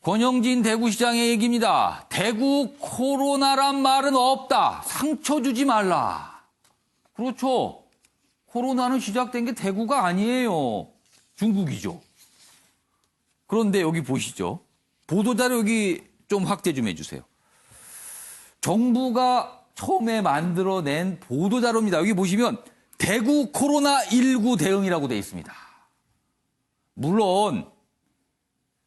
권영진 대구시장의 얘기입니다. 대구 코로나란 말은 없다. 상처 주지 말라. 그렇죠. 코로나는 시작된 게 대구가 아니에요. 중국이죠. 그런데 여기 보시죠. 보도자료 여기 좀 확대 좀 해주세요. 정부가 처음에 만들어낸 보도자료입니다. 여기 보시면 대구 코로나19 대응이라고 되어 있습니다. 물론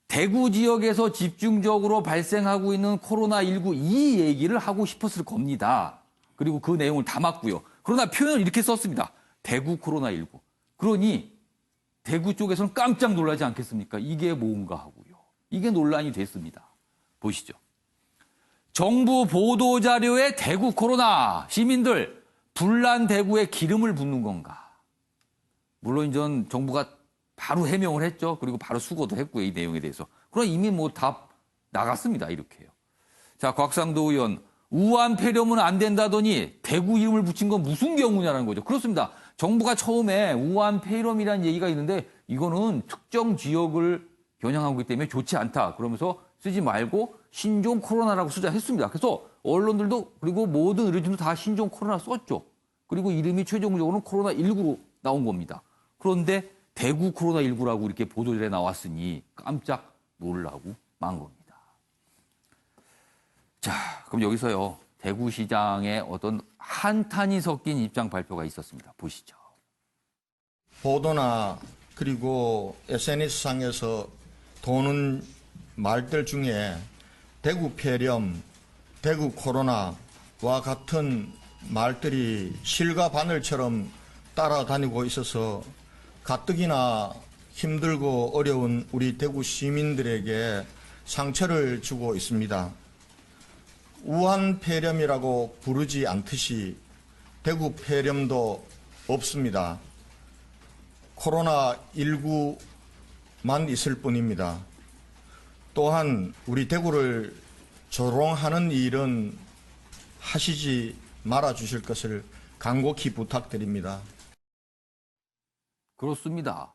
대구 지역에서 집중적으로 발생하고 있는 코로나19 이 얘기를 하고 싶었을 겁니다. 그리고 그 내용을 담았고요. 그러나 표현을 이렇게 썼습니다. 대구 코로나19. 그러니 대구 쪽에서는 깜짝 놀라지 않겠습니까? 이게 뭔가 하고요. 이게 논란이 됐습니다. 보시죠. 정부 보도자료에 대구 코로나 시민들 불난 대구에 기름을 붓는 건가? 물론 전 정부가 바로 해명을 했죠. 그리고 바로 수고도 했고요. 이 내용에 대해서. 그러나 이미 뭐 답 나갔습니다. 이렇게요. 자, 곽상도 의원. 우한 폐렴은 안 된다더니 대구 이름을 붙인 건 무슨 경우냐는 거죠. 그렇습니다. 정부가 처음에 우한 폐렴이라는 얘기가 있는데 이거는 특정 지역을 겨냥하고 있기 때문에 좋지 않다. 그러면서 쓰지 말고 신종 코로나라고 쓰자 했습니다. 그래서 언론들도 그리고 모든 의료진도 다 신종 코로나 썼죠. 그리고 이름이 최종적으로는 코로나19로 나온 겁니다. 그런데 대구 코로나19라고 이렇게 보도들에 나왔으니 깜짝 놀라고 만 겁니다. 자, 그럼 여기서요. 대구시장의 어떤 한탄이 섞인 입장 발표가 있었습니다. 보시죠. 보도나 그리고 SNS상에서 도는 말들 중에 대구 폐렴, 대구 코로나와 같은 말들이 실과 바늘처럼 따라다니고 있어서 가뜩이나 힘들고 어려운 우리 대구 시민들에게 상처를 주고 있습니다. 우한 폐렴이라고 부르지 않듯이 대구 폐렴도 없습니다. 코로나19만 있을 뿐입니다. 또한 우리 대구를 조롱하는 일은 하시지 말아 주실 것을 간곡히 부탁드립니다. 그렇습니다.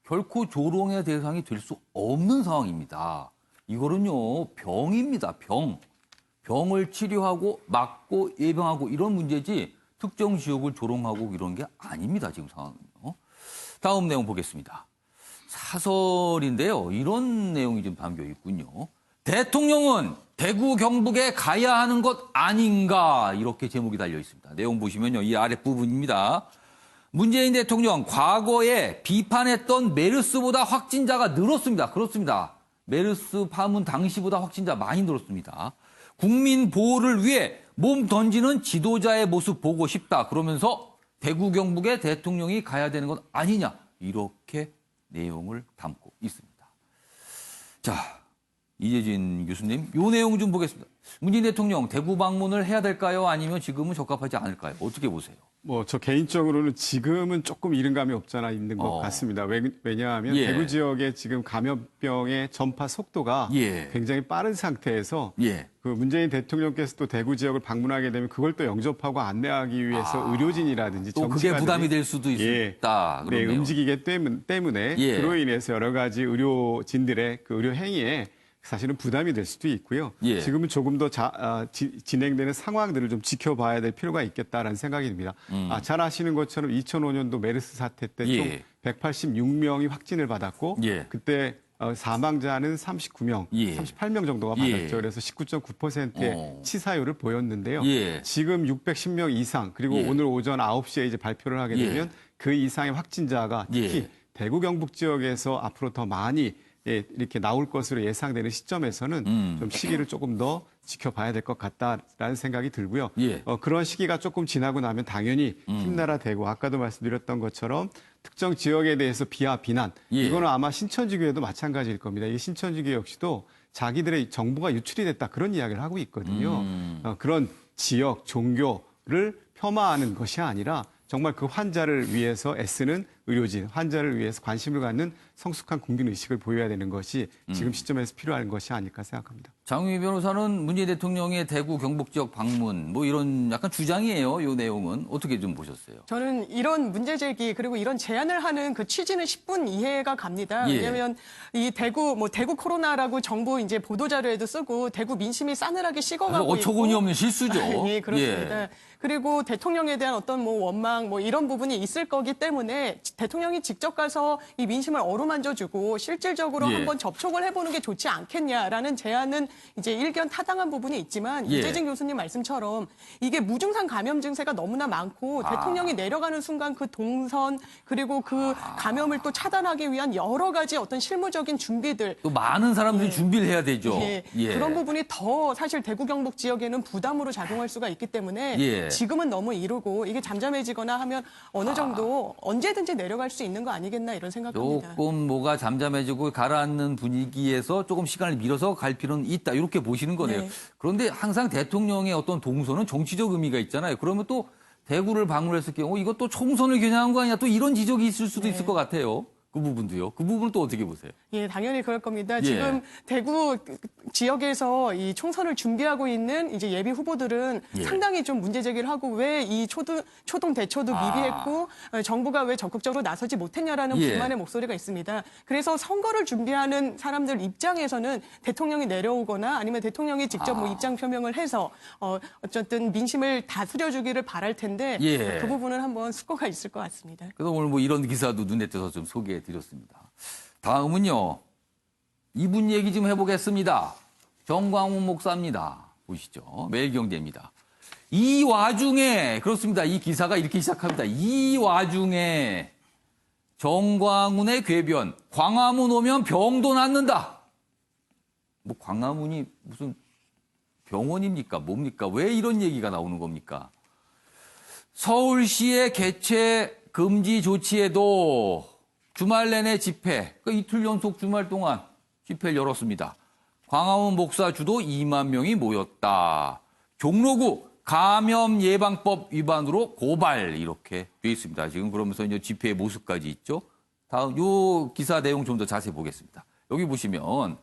결코 조롱의 대상이 될 수 없는 상황입니다. 이거는요, 병입니다. 병. 병을 치료하고 막고 예방하고 이런 문제지 특정 지역을 조롱하고 이런 게 아닙니다. 지금 상황은요. 다음 내용 보겠습니다. 사설인데요. 이런 내용이 좀 담겨 있군요. 대통령은 대구 경북에 가야 하는 것 아닌가 이렇게 제목이 달려 있습니다. 내용 보시면요. 이 아랫부분입니다. 문재인 대통령 과거에 비판했던 메르스보다 확진자가 늘었습니다. 그렇습니다. 메르스 파문 당시보다 확진자 많이 늘었습니다. 국민 보호를 위해 몸 던지는 지도자의 모습 보고 싶다. 그러면서 대구 경북에 대통령이 가야 되는 것 아니냐. 이렇게 내용을 담고 있습니다. 자, 이재진 교수님, 이 내용 좀 보겠습니다. 문재인 대통령 대구 방문을 해야 될까요? 아니면 지금은 적합하지 않을까요? 어떻게 보세요? 저 개인적으로는 지금은 조금 이른 감이 없잖아 있는 것 같습니다. 왜냐하면 대구 지역의 지금 감염병의 전파 속도가 굉장히 빠른 상태에서 그 문재인 대통령께서도 대구 지역을 방문하게 되면 그걸 또 영접하고 안내하기 위해서 의료진이라든지 또 그게 부담이 될 수도 있다. 네, 움직이기 때문에 그로 인해서 여러 가지 의료진들의 그 의료 행위에 사실은 부담이 될 수도 있고요. 지금은 조금 더 진행되는 상황들을 좀 지켜봐야 될 필요가 있겠다라는 생각이 듭니다. 잘 아시는 것처럼 2005년도 메르스 사태 때 총 186명이 확진을 받았고 그때 사망자는 39명, 38명 정도가 받았죠. 그래서 19.9%의 치사율을 보였는데요. 지금 610명 이상 그리고 오늘 오전 9시에 이제 발표를 하게 되면 그 이상의 확진자가 특히 대구 경북 지역에서 앞으로 더 많이 이렇게 나올 것으로 예상되는 시점에서는 좀 시기를 조금 더 지켜봐야 될 것 같다라는 생각이 들고요. 예. 그런 시기가 조금 지나고 나면 당연히 힘나라 되고 아까도 말씀드렸던 것처럼 특정 지역에 대해서 비난 이거는 아마 신천지 교회도 마찬가지일 겁니다. 이 신천지 교회 역시도 자기들의 정보가 유출이 됐다 그런 이야기를 하고 있거든요. 그런 지역 종교를 폄하하는 것이 아니라 정말 그 환자를 위해서 애쓰는 의료진, 환자를 위해서 관심을 갖는 성숙한 국민의식을 보여야 되는 것이 지금 시점에서 필요한 것이 아닐까 생각합니다. 장유희 변호사는 문재인 대통령의 대구 경북 지역 방문 뭐 이런 약간 주장이에요. 이 내용은 어떻게 좀 보셨어요? 저는 이런 문제 제기 그리고 이런 제안을 하는 그 취지는 10분 이해가 갑니다. 예. 왜냐하면 이 대구 코로나라고 정부 이제 보도 자료에도 쓰고 대구 민심이 싸늘하게 식어가고 어처구니 있고. 없는 실수죠. 예, 그렇습니다. 예. 그리고 대통령에 대한 어떤 뭐 원망 뭐 이런 부분이 있을 거기 때문에 대통령이 직접 가서 이 민심을 어루만져주고 실질적으로 예. 한번 접촉을 해보는 게 좋지 않겠냐라는 제안은 이제 일견 타당한 부분이 있지만 예. 이재진 교수님 말씀처럼 이게 무증상 감염 증세가 너무나 많고 대통령이 내려가는 순간 그 동선 그리고 그 감염을 또 차단하기 위한 여러 가지 어떤 실무적인 준비들 또 많은 사람들이 예. 준비를 해야 되죠. 예. 그런 부분이 더 사실 대구 경북 지역에는 부담으로 작용할 수가 있기 때문에 예. 지금은 너무 이르고 이게 잠잠해지거나 하면 어느 정도 언제든지 내려갈 수 있는 거 아니겠나 이런 생각합니다. 조금 뭐가 잠잠해지고 가라앉는 분위기에서 조금 시간을 밀어서 갈 필요는 있다. 이렇게 보시는 거네요. 네. 그런데 항상 대통령의 어떤 동선은 정치적 의미가 있잖아요. 그러면 또 대구를 방문했을 경우 이것도 총선을 겨냥한 거 아니냐. 또 이런 지적이 있을 수도 있을 것 같아요. 그 부분도요. 그 부분은 또 어떻게 보세요? 예, 당연히 그럴 겁니다. 예. 지금 대구 지역에서 이 총선을 준비하고 있는 이제 예비 후보들은 예. 상당히 좀 문제 제기를 하고 왜 이 초동 대처도 미비했고 정부가 왜 적극적으로 나서지 못했냐라는 예. 불만의 목소리가 있습니다. 그래서 선거를 준비하는 사람들 입장에서는 대통령이 내려오거나 아니면 대통령이 직접 뭐 입장 표명을 해서 어쨌든 민심을 다스려주기를 바랄 텐데 예. 그 부분은 한번 숙고가 있을 것 같습니다. 그래서 오늘 뭐 이런 기사도 눈에 띄어서 좀 소개해드렸습니다. 다음은요. 이분 얘기 좀 해보겠습니다. 정광훈 목사입니다. 보시죠. 매일경제입니다. 이 와중에 그렇습니다. 이 기사가 이렇게 시작합니다. 이 와중에 정광훈의 궤변 광화문 오면 병도 낫는다. 뭐 광화문이 무슨 병원입니까? 뭡니까? 왜 이런 얘기가 나오는 겁니까? 서울시의 개최 금지 조치에도 주말 내내 집회, 그러니까 이틀 연속 주말 동안 집회를 열었습니다. 광화문 목사 주도 2만 명이 모였다. 종로구 감염 예방법 위반으로 고발 이렇게 돼 있습니다. 지금 그러면서 이제 집회의 모습까지 있죠. 다음 요 기사 내용 좀 더 자세히 보겠습니다. 여기 보시면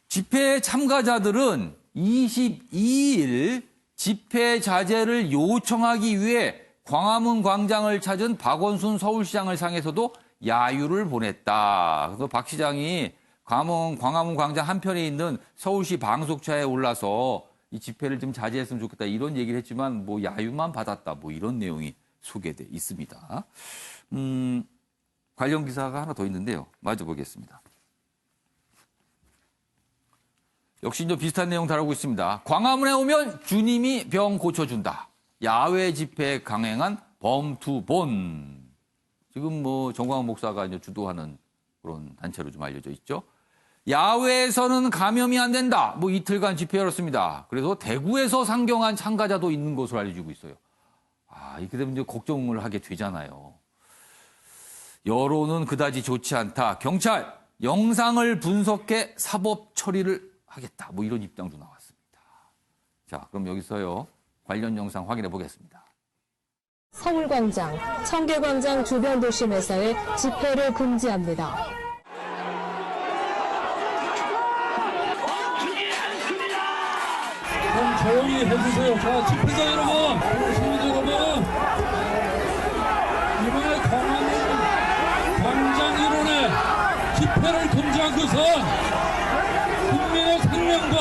집회 참가자들은 22일 집회 자제를 요청하기 위해 광화문 광장을 찾은 박원순 서울시장을 향해서도 야유를 보냈다. 그래서 박 시장이 광화문 광장 한편에 있는 서울시 방송차에 올라서 이 집회를 좀 자제했으면 좋겠다 이런 얘기를 했지만 뭐 야유만 받았다 뭐 이런 내용이 소개돼 있습니다. 관련 기사가 하나 더 있는데요. 마저 보겠습니다. 역시 좀 비슷한 내용 다루고 있습니다. 광화문에 오면 주님이 병 고쳐준다. 야외 집회 강행한 범투본. 지금 뭐 정광훈 목사가 이제 주도하는 그런 단체로 좀 알려져 있죠. 야외에서는 감염이 안 된다. 뭐 이틀간 집회 열었습니다. 그래서 대구에서 상경한 참가자도 있는 것으로 알려지고 있어요. 이렇게 되면 이제 걱정을 하게 되잖아요. 여론은 그다지 좋지 않다. 경찰 영상을 분석해 사법 처리를 하겠다. 뭐 이런 입장도 나왔습니다. 자, 그럼 여기서요. 관련 영상 확인해 보겠습니다. 서울광장, 청계광장 주변 도심에서의 집회를 금지합니다. 좀 조용히 해주세요. 자, 집회자 여러분, 시민 여러분, 이번에 광화문 광장 일원에 집회를 금지한 것은 국민의 생명과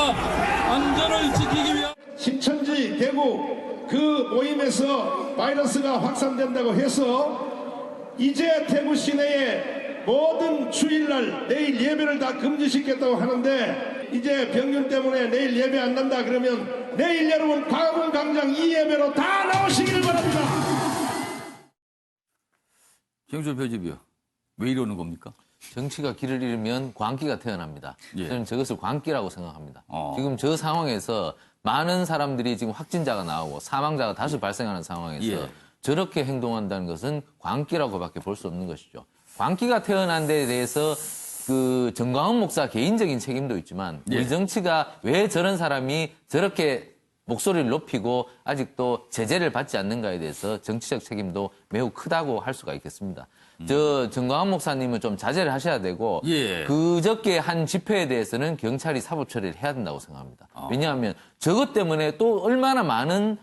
안전을 지키기 위한 신천지 대구 그 모임에서 바이러스가 확산된다고 해서 이제 대구 시내에 모든 주일날 내일 예배를 다 금지시켰다고 하는데 이제 병균 때문에 내일 예배 안 난다 그러면 내일 여러분 광화문 광장 이 예배로 다 나오시기를 바랍니다. 김영철 편집이요. 왜 이러는 겁니까? 정치가 길을 잃으면 광기가 태어납니다. 예. 저는 저것을 광기라고 생각합니다. 지금 저 상황에서 많은 사람들이 지금 확진자가 나오고 사망자가 다수 발생하는 상황에서 예. 저렇게 행동한다는 것은 광기라고밖에 볼 수 없는 것이죠. 광기가 태어난 데에 대해서 그 정광훈 목사 개인적인 책임도 있지만 우리 예. 정치가 왜 저런 사람이 저렇게 목소리를 높이고 아직도 제재를 받지 않는가에 대해서 정치적 책임도 매우 크다고 할 수가 있겠습니다. 저 정광훈 목사님은 좀 자제를 하셔야 되고 예. 그저께 한 집회에 대해서는 경찰이 사법 처리를 해야 된다고 생각합니다. 왜냐하면 저것 때문에 또 얼마나 많은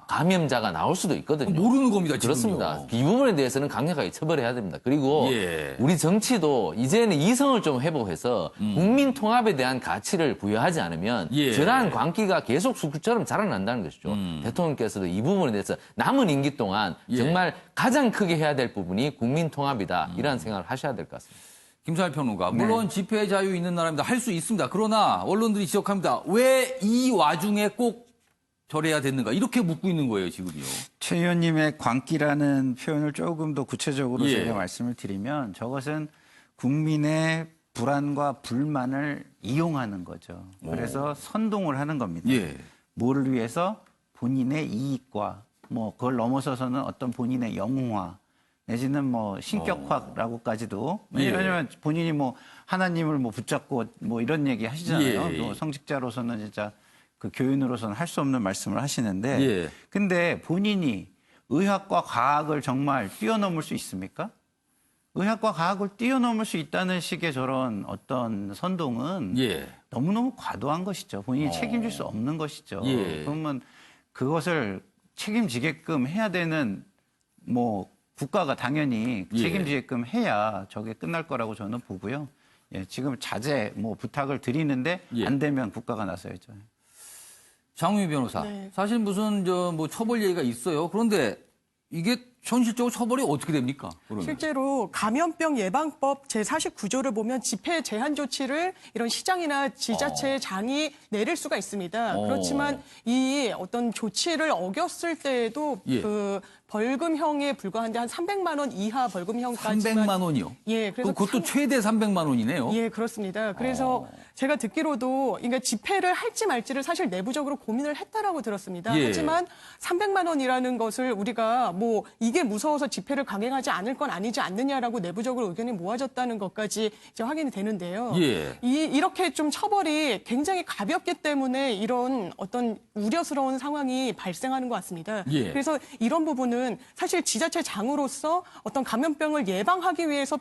감염자가 나올 수도 있거든요. 모르는 겁니다, 지금요. 그렇습니다. 이 부분에 대해서는 강력하게 처벌해야 됩니다. 그리고 예. 우리 정치도 이제는 이성을 좀 회복해서 국민 통합에 대한 가치를 부여하지 않으면 예. 저러한 광기가 계속 수구처럼 자라난다는 것이죠. 대통령께서도 이 부분에 대해서 남은 임기 동안 예. 정말 가장 크게 해야 될 부분이 국민 통합이다. 이런 생각을 하셔야 될 것 같습니다. 김찬일 평론가, 물론 집회 자유 있는 나라입니다. 할 수 있습니다. 그러나 언론들이 지적합니다. 왜 이 와중에 꼭 저래야 됐는가? 이렇게 묻고 있는 거예요, 지금요. 최 의원님의 광기라는 표현을 조금 더 구체적으로 예. 제가 말씀을 드리면 저것은 국민의 불안과 불만을 이용하는 거죠. 그래서 선동을 하는 겁니다. 예. 뭐를 위해서? 본인의 이익과 뭐 그걸 넘어서서는 어떤 본인의 영웅화 내지는 뭐 신격화라고까지도 예. 왜냐하면 본인이 뭐 하나님을 뭐 붙잡고 뭐 이런 얘기 하시잖아요. 예. 또 성직자로서는 진짜 그 교인으로서는 할 수 없는 말씀을 하시는데 예. 근데 본인이 의학과 과학을 정말 뛰어넘을 수 있습니까? 의학과 과학을 뛰어넘을 수 있다는 식의 저런 어떤 선동은 예. 너무너무 과도한 것이죠. 본인이 책임질 수 없는 것이죠. 예. 그러면 그것을 책임지게끔 해야 되는 뭐 국가가 당연히 예. 책임지게끔 해야 저게 끝날 거라고 저는 보고요. 예, 지금 자제 뭐 부탁을 드리는데 예. 안 되면 국가가 나서야죠. 장우미 변호사, 네. 사실 무슨 뭐 처벌 얘기가 있어요. 그런데 이게 현실적으로 처벌이 어떻게 됩니까? 그러면? 실제로 감염병 예방법 제49조를 보면 집회 제한 조치를 이런 시장이나 지자체 장이 내릴 수가 있습니다. 그렇지만 이 어떤 조치를 어겼을 때에도 예. 그 벌금형에 불과한데 한 300만 원 이하 벌금형까지만 300만 원이요? 예, 그래서 그것도 최대 300만 원이네요. 예, 그렇습니다. 그래서 제가 듣기로도 그러니까 집회를 할지 말지를 사실 내부적으로 고민을 했다라고 들었습니다. 예. 하지만 300만 원이라는 것을 우리가 뭐 이게 무서워서 집회를 강행하지 않을 건 아니지 않느냐라고 내부적으로 의견이 모아졌다는 것까지 이제 확인이 되는데요. 예. 이렇게 좀 처벌이 굉장히 가볍기 때문에 이런 어떤 우려스러운 상황이 발생하는 것 같습니다. 예. 그래서 이런 부분은 사실 지자체 장으로서 어떤 감염병을 예방하기 위해서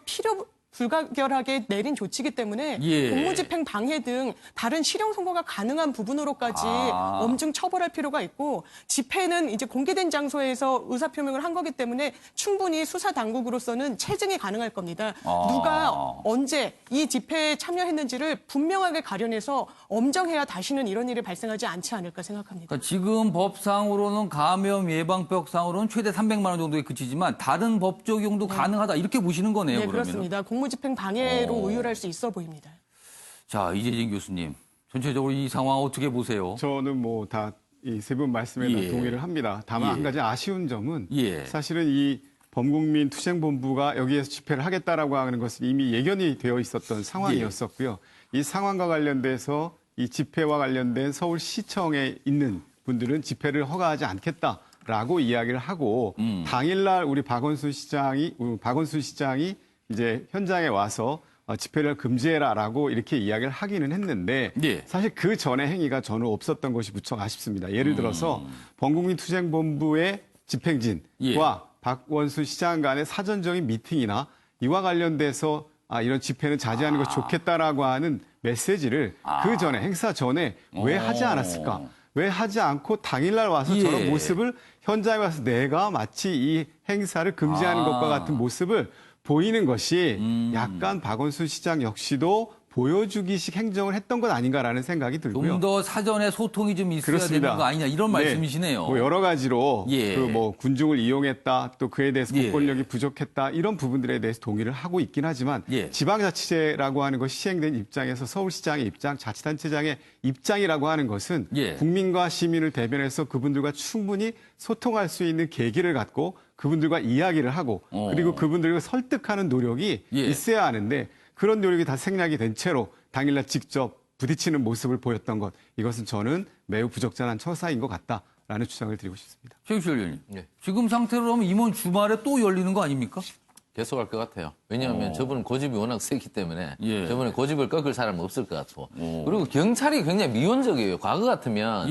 불가결하게 내린 조치이기 때문에 예. 공무집행 방해 등 다른 실형 선고가 가능한 부분으로까지 엄중 처벌할 필요가 있고 집회는 이제 공개된 장소에서 의사표명을 한 거기 때문에 충분히 수사 당국으로서는 체증이 가능할 겁니다. 누가 언제 이 집회에 참여했는지를 분명하게 가려내서 엄정해야 다시는 이런 일이 발생하지 않지 않을까 생각합니다. 그러니까 지금 법상으로는 감염 예방법상으로는 최대 300만 원 정도에 그치지만 다른 법 적용도 가능하다 이렇게 보시는 거네요. 네, 그러면. 그렇습니다. 공무집행 방해로 의율할 수 있어 보입니다. 자, 이재진 교수님. 전체적으로 이 상황 어떻게 보세요? 저는 뭐 다 이 세 분 말씀에 다 예. 동의를 합니다. 다만 예. 한 가지 아쉬운 점은 예. 사실은 이 범국민 투쟁본부가 여기에서 집회를 하겠다라고 하는 것은 이미 예견이 되어 있었던 상황이었었고요. 이 상황과 관련돼서 이 집회와 관련된 서울시청에 있는 분들은 집회를 허가하지 않겠다라고 이야기를 하고 당일날 우리 박원순 시장이 이제 현장에 와서 집회를 금지해라라고 이렇게 이야기를 하기는 했는데 예. 사실 그 전에 행위가 저는 없었던 것이 무척 아쉽습니다. 예를 들어서 범국민 투쟁본부의 집행진과 예. 박원순 시장 간의 사전적인 미팅이나 이와 관련돼서 이런 집회는 자제하는 것이 좋겠다라고 하는 메시지를 그 전에 행사 전에 왜 하지 않았을까? 왜 하지 않고 당일날 와서 예. 저런 모습을 현장에 와서 내가 마치 이 행사를 금지하는 것과 같은 모습을 보이는 것이 약간 박원순 시장 역시도 보여주기식 행정을 했던 것 아닌가라는 생각이 들고요. 좀 더 사전에 소통이 좀 있어야 그렇습니다. 되는 거 아니냐 이런 네. 말씀이시네요. 뭐 여러 가지로 예. 그 뭐 군중을 이용했다, 또 그에 대해서 예. 공권력이 부족했다 이런 부분들에 대해서 동의를 하고 있긴 하지만 예. 지방자치제라고 하는 것이 시행된 입장에서 서울시장의 입장, 자치단체장의 입장이라고 하는 것은 예. 국민과 시민을 대변해서 그분들과 충분히 소통할 수 있는 계기를 갖고 그분들과 이야기를 하고 그리고 그분들을 설득하는 노력이 예. 있어야 하는데 그런 노력이 다 생략이 된 채로 당일날 직접 부딪히는 모습을 보였던 것, 이것은 저는 매우 부적절한 처사인 것 같다라는 주장을 드리고 싶습니다. 최규실 의원님, 네. 지금 상태로 하면 이번 주말에 또 열리는 거 아닙니까? 계속할 것 같아요. 왜냐하면 저분은 고집이 워낙 세기 때문에 저번에 고집을 꺾을 사람은 없을 것 같고 그리고 경찰이 굉장히 미온적이에요. 과거 같으면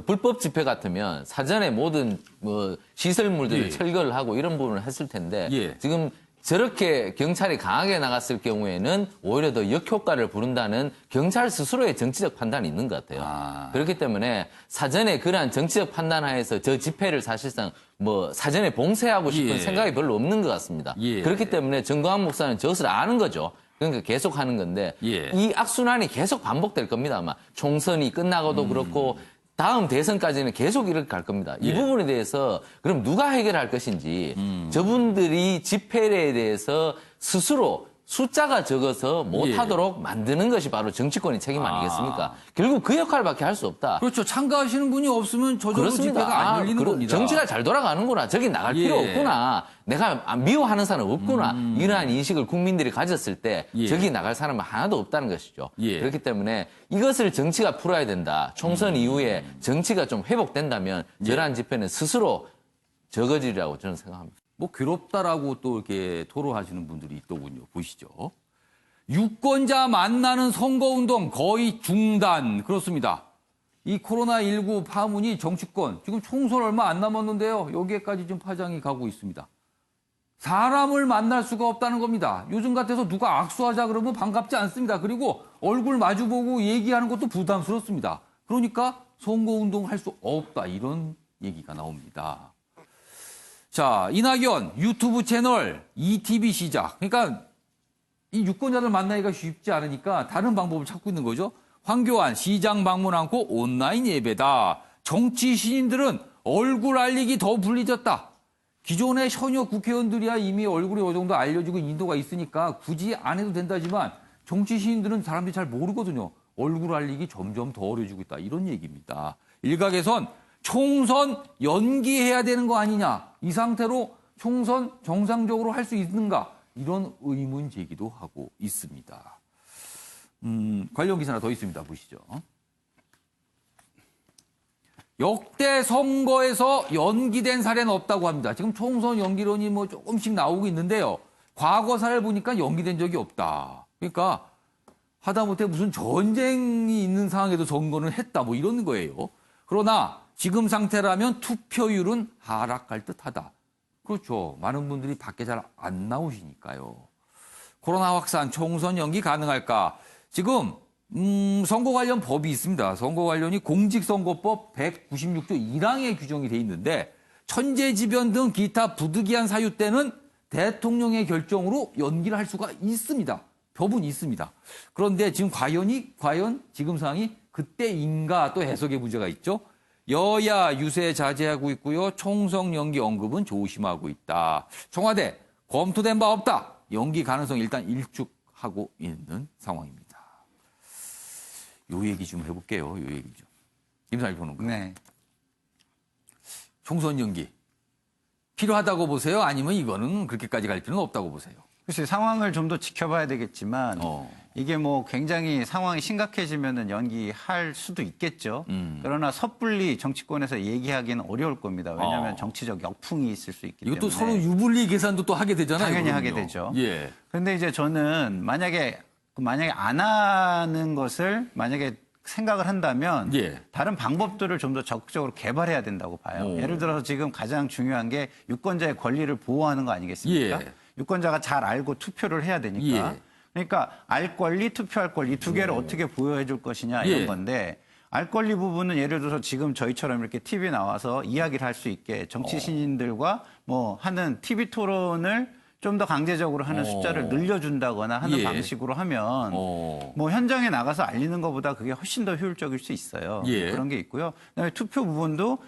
불법 집회 같으면 사전에 모든 뭐 시설물들을 철거를 하고 이런 부분을 했을 텐데 지금 저렇게 경찰이 강하게 나갔을 경우에는 오히려 더 역효과를 부른다는 경찰 스스로의 정치적 판단이 있는 것 같아요. 그렇기 때문에 사전에 그러한 정치적 판단하에서 저 집회를 사실상 뭐 사전에 봉쇄하고 싶은 생각이 별로 없는 것 같습니다. 그렇기 때문에 정광훈 목사는 저것을 아는 거죠. 그러니까 계속 하는 건데 이 악순환이 계속 반복될 겁니다. 아마 총선이 끝나고도 그렇고 다음 대선까지는 계속 이렇게 갈 겁니다. 이 부분에 대해서 그럼 누가 해결할 것인지 저분들이 집회에 대해서 스스로 숫자가 적어서 못하도록 만드는 것이 바로 정치권의 책임 아니겠습니까? 결국 그 역할밖에 할 수 없다. 그렇죠. 참가하시는 분이 없으면 저절로 집회가 안 열리는 겁니다. 정치가 잘 돌아가는구나. 저기 나갈 필요 없구나. 내가 미워하는 사람 없구나. 이러한 인식을 국민들이 가졌을 때 저기 나갈 사람은 하나도 없다는 것이죠. 그렇기 때문에 이것을 정치가 풀어야 된다. 총선 이후에 정치가 좀 회복된다면 저러한 집회는 스스로 저거지라고 저는 생각합니다. 뭐 괴롭다라고 또 이렇게 토로하시는 분들이 있더군요. 보시죠. 유권자 만나는 선거운동 거의 중단. 그렇습니다. 이 코로나19 파문이 정치권, 지금 총선 얼마 안 남았는데요. 여기에까지 좀 파장이 가고 있습니다. 사람을 만날 수가 없다는 겁니다. 요즘 같아서 누가 악수하자 그러면 반갑지 않습니다. 그리고 얼굴 마주보고 얘기하는 것도 부담스럽습니다. 그러니까 선거운동 할 수 없다. 이런 얘기가 나옵니다. 자, 이낙연 유튜브 채널 ETV 시작. 그러니까 이 유권자들 만나기가 쉽지 않으니까 다른 방법을 찾고 있는 거죠. 황교안 시장 방문 않고 온라인 예배다. 정치 신인들은 얼굴 알리기 더 불리졌다. 기존의 현역 국회의원들이야 이미 얼굴이 어느 정도 알려지고 인도가 있으니까 굳이 안 해도 된다지만 정치 신인들은 사람들이 잘 모르거든요. 얼굴 알리기 점점 더 어려지고 있다. 이런 얘기입니다. 일각에선 총선 연기해야 되는 거 아니냐. 이 상태로 총선 정상적으로 할 수 있는가. 이런 의문 제기도 하고 있습니다. 관련 기사 하나 더 있습니다. 보시죠. 역대 선거에서 연기된 사례는 없다고 합니다. 지금 총선 연기론이 뭐 조금씩 나오고 있는데요. 과거 사례를 보니까 연기된 적이 없다. 그러니까 하다못해 무슨 전쟁이 있는 상황에도 선거는 했다. 뭐 이런 거예요. 그러나 지금 상태라면 투표율은 하락할 듯하다. 그렇죠. 많은 분들이 밖에 잘 안 나오시니까요. 코로나 확산, 총선 연기 가능할까? 지금 선거 관련 법이 있습니다. 선거 관련이 공직선거법 196조 1항에 규정이 돼 있는데 천재지변 등 기타 부득이한 사유 때는 대통령의 결정으로 연기를 할 수가 있습니다. 법은 있습니다. 그런데 지금 과연 지금 상황이 그때인가 또 해석의 문제가 있죠. 여야 유세 자제하고 있고요. 총선 연기 언급은 조심하고 있다. 청와대 검토된 바 없다. 연기 가능성 일단 일축하고 있는 상황입니다. 요 얘기 좀 해볼게요. 요 얘기 좀. 김상일 평론가. 네. 총선 연기 필요하다고 보세요? 아니면 이거는 그렇게까지 갈 필요는 없다고 보세요? 글쎄 상황을 좀 더 지켜봐야 되겠지만 이게 뭐 굉장히 상황이 심각해지면은 연기할 수도 있겠죠. 그러나 섭불리 정치권에서 얘기하기는 어려울 겁니다. 왜냐하면 정치적 역풍이 있을 수 있기 때문에. 이것도 서로 유불리 계산도 또 하게 되잖아요. 당연히 그럼요. 하게 되죠. 예. 그런데 이제 저는 만약에 안 하는 것을 만약에 생각을 한다면 다른 방법들을 좀 더 적극적으로 개발해야 된다고 봐요. 예를 들어서 지금 가장 중요한 게 유권자의 권리를 보호하는 거 아니겠습니까? 유권자가 잘 알고 투표를 해야 되니까. 그러니까 알 권리, 투표할 권리 이 두 개를 어떻게 보호해 줄 것이냐 이런 건데 알 권리 부분은 예를 들어서 지금 저희처럼 이렇게 TV에 나와서 이야기를 할 수 있게 정치 신인들과 뭐 하는 TV 토론을 좀 더 강제적으로 하는 숫자를 늘려준다거나 하는 방식으로 하면 뭐 현장에 나가서 알리는 것보다 그게 훨씬 더 효율적일 수 있어요. 그런 게 있고요. 그다음에 투표 부분도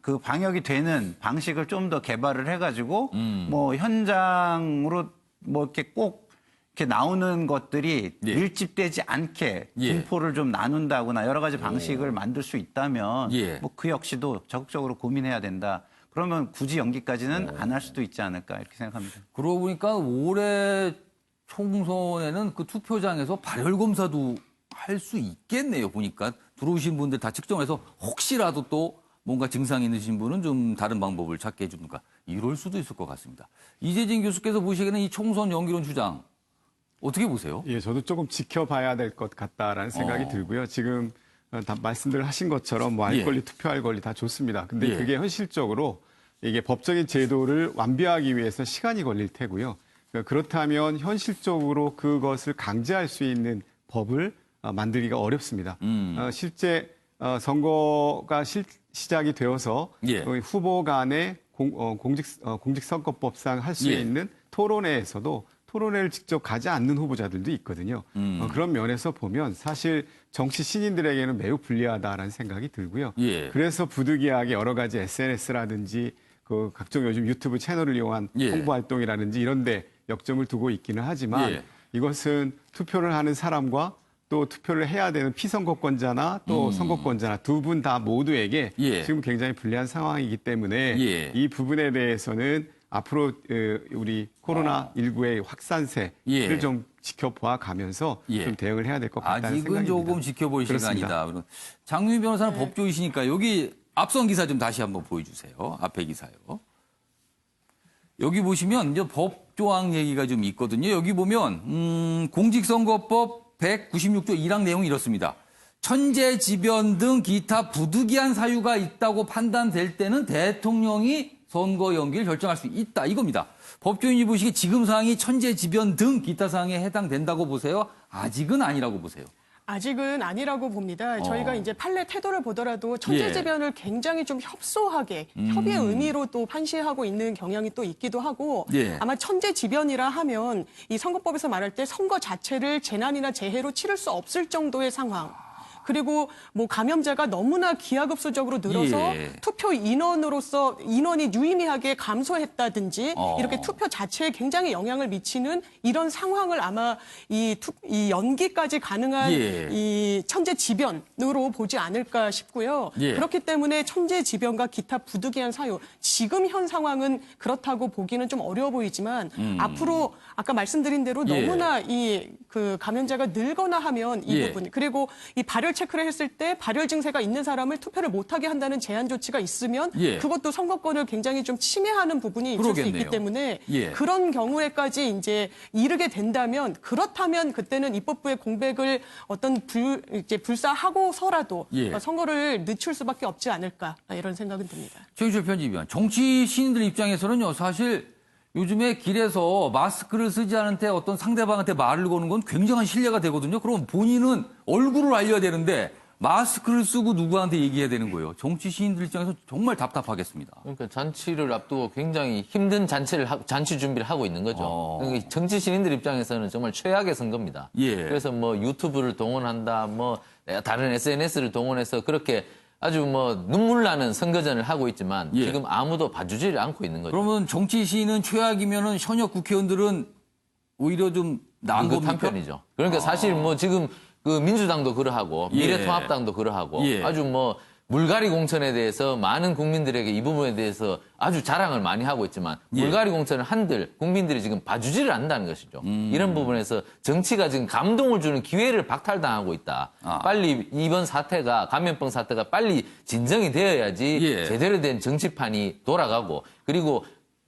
그 방역이 되는 방식을 좀 더 개발을 해가지고 뭐 현장으로 뭐 이렇게 꼭 이렇게 나오는 것들이 밀집되지 않게 분포를 좀 나눈다거나 여러 가지 방식을 만들 수 있다면 뭐 그 역시도 적극적으로 고민해야 된다. 그러면 굳이 연기까지는 안 할 수도 있지 않을까 이렇게 생각합니다. 그러고 보니까 올해 총선에는 그 투표장에서 발열 검사도 할 수 있겠네요. 보니까 들어오신 분들 다 측정해서 혹시라도 또 뭔가 증상이 있으신 분은 좀 다른 방법을 찾게 해주는가 이럴 수도 있을 것 같습니다. 이재진 교수께서 보시기에는 이 총선 연기론 주장 어떻게 보세요? 예, 저도 조금 지켜봐야 될 것 같다라는 생각이 들고요. 지금 다 말씀들 하신 것처럼 뭐 알 권리, 투표할 권리 다 좋습니다. 근데 그게 현실적으로 이게 법적인 제도를 완비하기 위해서 시간이 걸릴 테고요. 그렇다면 현실적으로 그것을 강제할 수 있는 법을 만들기가 어렵습니다. 실제 선거가 시작이 되어서 후보 간의 공직선거법상 할 수 있는 토론회에서도 토론회를 직접 가지 않는 후보자들도 있거든요. 그런 면에서 보면 사실 정치 신인들에게는 매우 불리하다라는 생각이 들고요. 그래서 부득이하게 여러 가지 SNS라든지 그 각종 요즘 유튜브 채널을 이용한 홍보 활동이라든지 이런 데 역점을 두고 있기는 하지만 이것은 투표를 하는 사람과 또 투표를 해야 되는 피선거권자나 또 선거권자나 두 분 다 모두에게 지금 굉장히 불리한 상황이기 때문에 이 부분에 대해서는 앞으로 우리 코로나19의 확산세를 좀 지켜봐 가면서 좀 대응을 해야 될 것 같다는 생각입니다. 아직은 조금 지켜볼 시간이다. 장유미 변호사는 법조이시니까 여기 앞선 기사 좀 다시 한번 보여주세요. 앞에 기사요. 여기 보시면 이제 법조항 얘기가 좀 있거든요. 여기 보면 공직선거법 196조 1항 내용이 이렇습니다. 천재지변 등 기타 부득이한 사유가 있다고 판단될 때는 대통령이 선거 연기를 결정할 수 있다. 이겁니다. 법조인이 보시기에 지금 사항이 천재지변 등 기타 사항에 해당된다고 보세요? 아직은 아니라고 보세요? 아직은 아니라고 봅니다. 저희가 이제 판례 태도를 보더라도 천재지변을 굉장히 좀 협소하게 협의의 의미로 또 판시하고 있는 경향이 또 있기도 하고 아마 천재지변이라 하면 이 선거법에서 말할 때 선거 자체를 재난이나 재해로 치를 수 없을 정도의 상황. 그리고 뭐 감염자가 너무나 기하급수적으로 늘어서 투표 인원으로서 인원이 유의미하게 감소했다든지 이렇게 투표 자체에 굉장히 영향을 미치는 이런 상황을 아마 이 연기까지 가능한 이 천재지변으로 보지 않을까 싶고요. 그렇기 때문에 천재지변과 기타 부득이한 사유 지금 현 상황은 그렇다고 보기는 좀 어려워 보이지만 앞으로 아까 말씀드린 대로 너무나 이 그 감염자가 늘거나 하면 이 부분 그리고 이 발열 체크를 했을 때 발열 증세가 있는 사람을 투표를 못하게 한다는 제한 조치가 있으면 그것도 선거권을 굉장히 좀 침해하는 부분이 있을 수 있기 때문에 그런 경우에까지 이제 이르게 된다면 그렇다면 그때는 입법부의 공백을 어떤 불사하고서라도 선거를 늦출 수밖에 없지 않을까 이런 생각은 듭니다. 최윤철 편집위원, 정치 시인들 입장에서는요, 사실 요즘에 길에서 마스크를 쓰지 않은 테 어떤 상대방한테 말을 거는 건 굉장한 신뢰가 되거든요. 그럼 본인은 얼굴을 알려야 되는데 마스크를 쓰고 누구한테 얘기해야 되는 거예요. 정치 시인들 입장에서 정말 답답하겠습니다. 그러니까 잔치를 앞두고 굉장히 힘든 잔치 준비를 하고 있는 거죠. 그러니까 정치 시인들 입장에서는 정말 최악의 선거입니다. 그래서 뭐 유튜브를 동원한다, 뭐 다른 SNS를 동원해서 그렇게 아주 뭐 눈물 나는 선거전을 하고 있지만 지금 아무도 봐주지를 않고 있는 거죠. 그러면 정치 시인은 최악이면은 현역 국회의원들은 오히려 좀 나은 겁니까? 한편이죠. 그러니까 사실 뭐 지금 그 민주당도 그러하고 미래통합당도 그러하고 아주 뭐 물갈이 공천에 대해서 많은 국민들에게 이 부분에 대해서 아주 자랑을 많이 하고 있지만 물갈이 공천을 한들 국민들이 지금 봐주지를 않는다는 것이죠. 이런 부분에서 정치가 지금 감동을 주는 기회를 박탈당하고 있다. 빨리 이번 사태가 감염병 사태가 빨리 진정이 되어야지 제대로 된 정치판이 돌아가고 그리고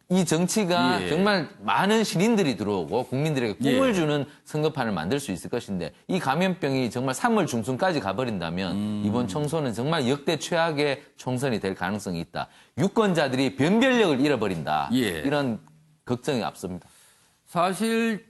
이 정치가 정말 많은 신인들이 들어오고 국민들에게 꿈을 주는 선거판을 만들 수 있을 것인데 이 감염병이 정말 3월 중순까지 가버린다면 이번 총선은 정말 역대 최악의 총선이 될 가능성이 있다. 유권자들이 변별력을 잃어버린다. 이런 걱정이 앞섭니다. 사실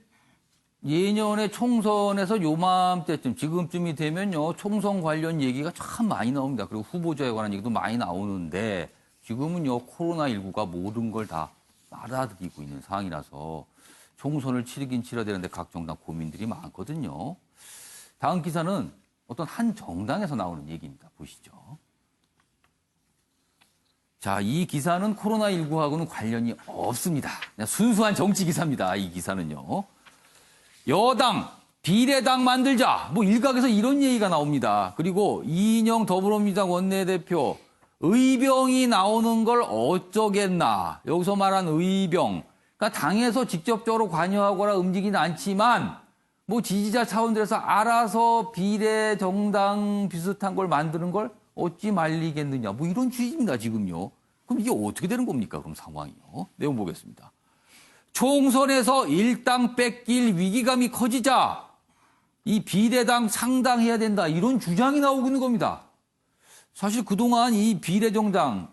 예년에 총선에서 요맘때쯤 지금쯤이 되면요. 총선 관련 얘기가 참 많이 나옵니다. 그리고 후보자에 관한 얘기도 많이 나오는데 지금은요. 코로나19가 모든 걸 다 빨아들이고 있는 상황이라서 총선을 치르긴 치러야 되는데 각 정당 고민들이 많거든요. 다음 기사는 어떤 한 정당에서 나오는 얘기입니다. 보시죠. 자, 이 기사는 코로나19하고는 관련이 없습니다. 그냥 순수한 정치 기사입니다. 이 기사는요. 여당, 비례당 만들자. 뭐 일각에서 이런 얘기가 나옵니다. 그리고 이인영 더불어민주당 원내대표 의병이 나오는 걸 어쩌겠나. 여기서 말한 의병, 그러니까 당에서 직접적으로 관여하거나 움직이는 않지만 뭐 지지자 차원들에서 알아서 비례정당 비슷한 걸 만드는 걸 어찌 말리겠느냐. 뭐 이런 취지입니다, 지금요. 그럼 이게 어떻게 되는 겁니까? 그럼 상황이요. 내용 보겠습니다. 총선에서 일당 뺏길 위기감이 커지자 이 비례당 상당해야 된다. 이런 주장이 나오고 있는 겁니다. 사실 그동안 이 비례정당,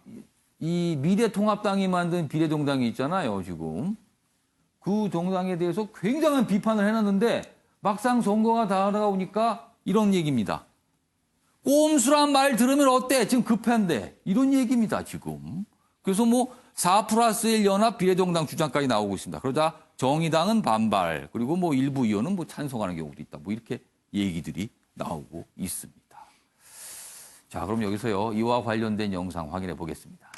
이 미래통합당이 만든 비례정당이 있잖아요, 지금. 그 정당에 대해서 굉장한 비판을 해놨는데 막상 선거가 다가오니까 이런 얘기입니다. 꼼수란 말 들으면 어때? 지금 급한데. 이런 얘기입니다, 지금. 그래서 뭐 4+1 연합 비례정당 주장까지 나오고 있습니다. 그러자 정의당은 반발, 그리고 뭐 일부 의원은 뭐 찬성하는 경우도 있다. 뭐 이렇게 얘기들이 나오고 있습니다. 자, 그럼 여기서요, 이와 관련된 영상 확인해 보겠습니다.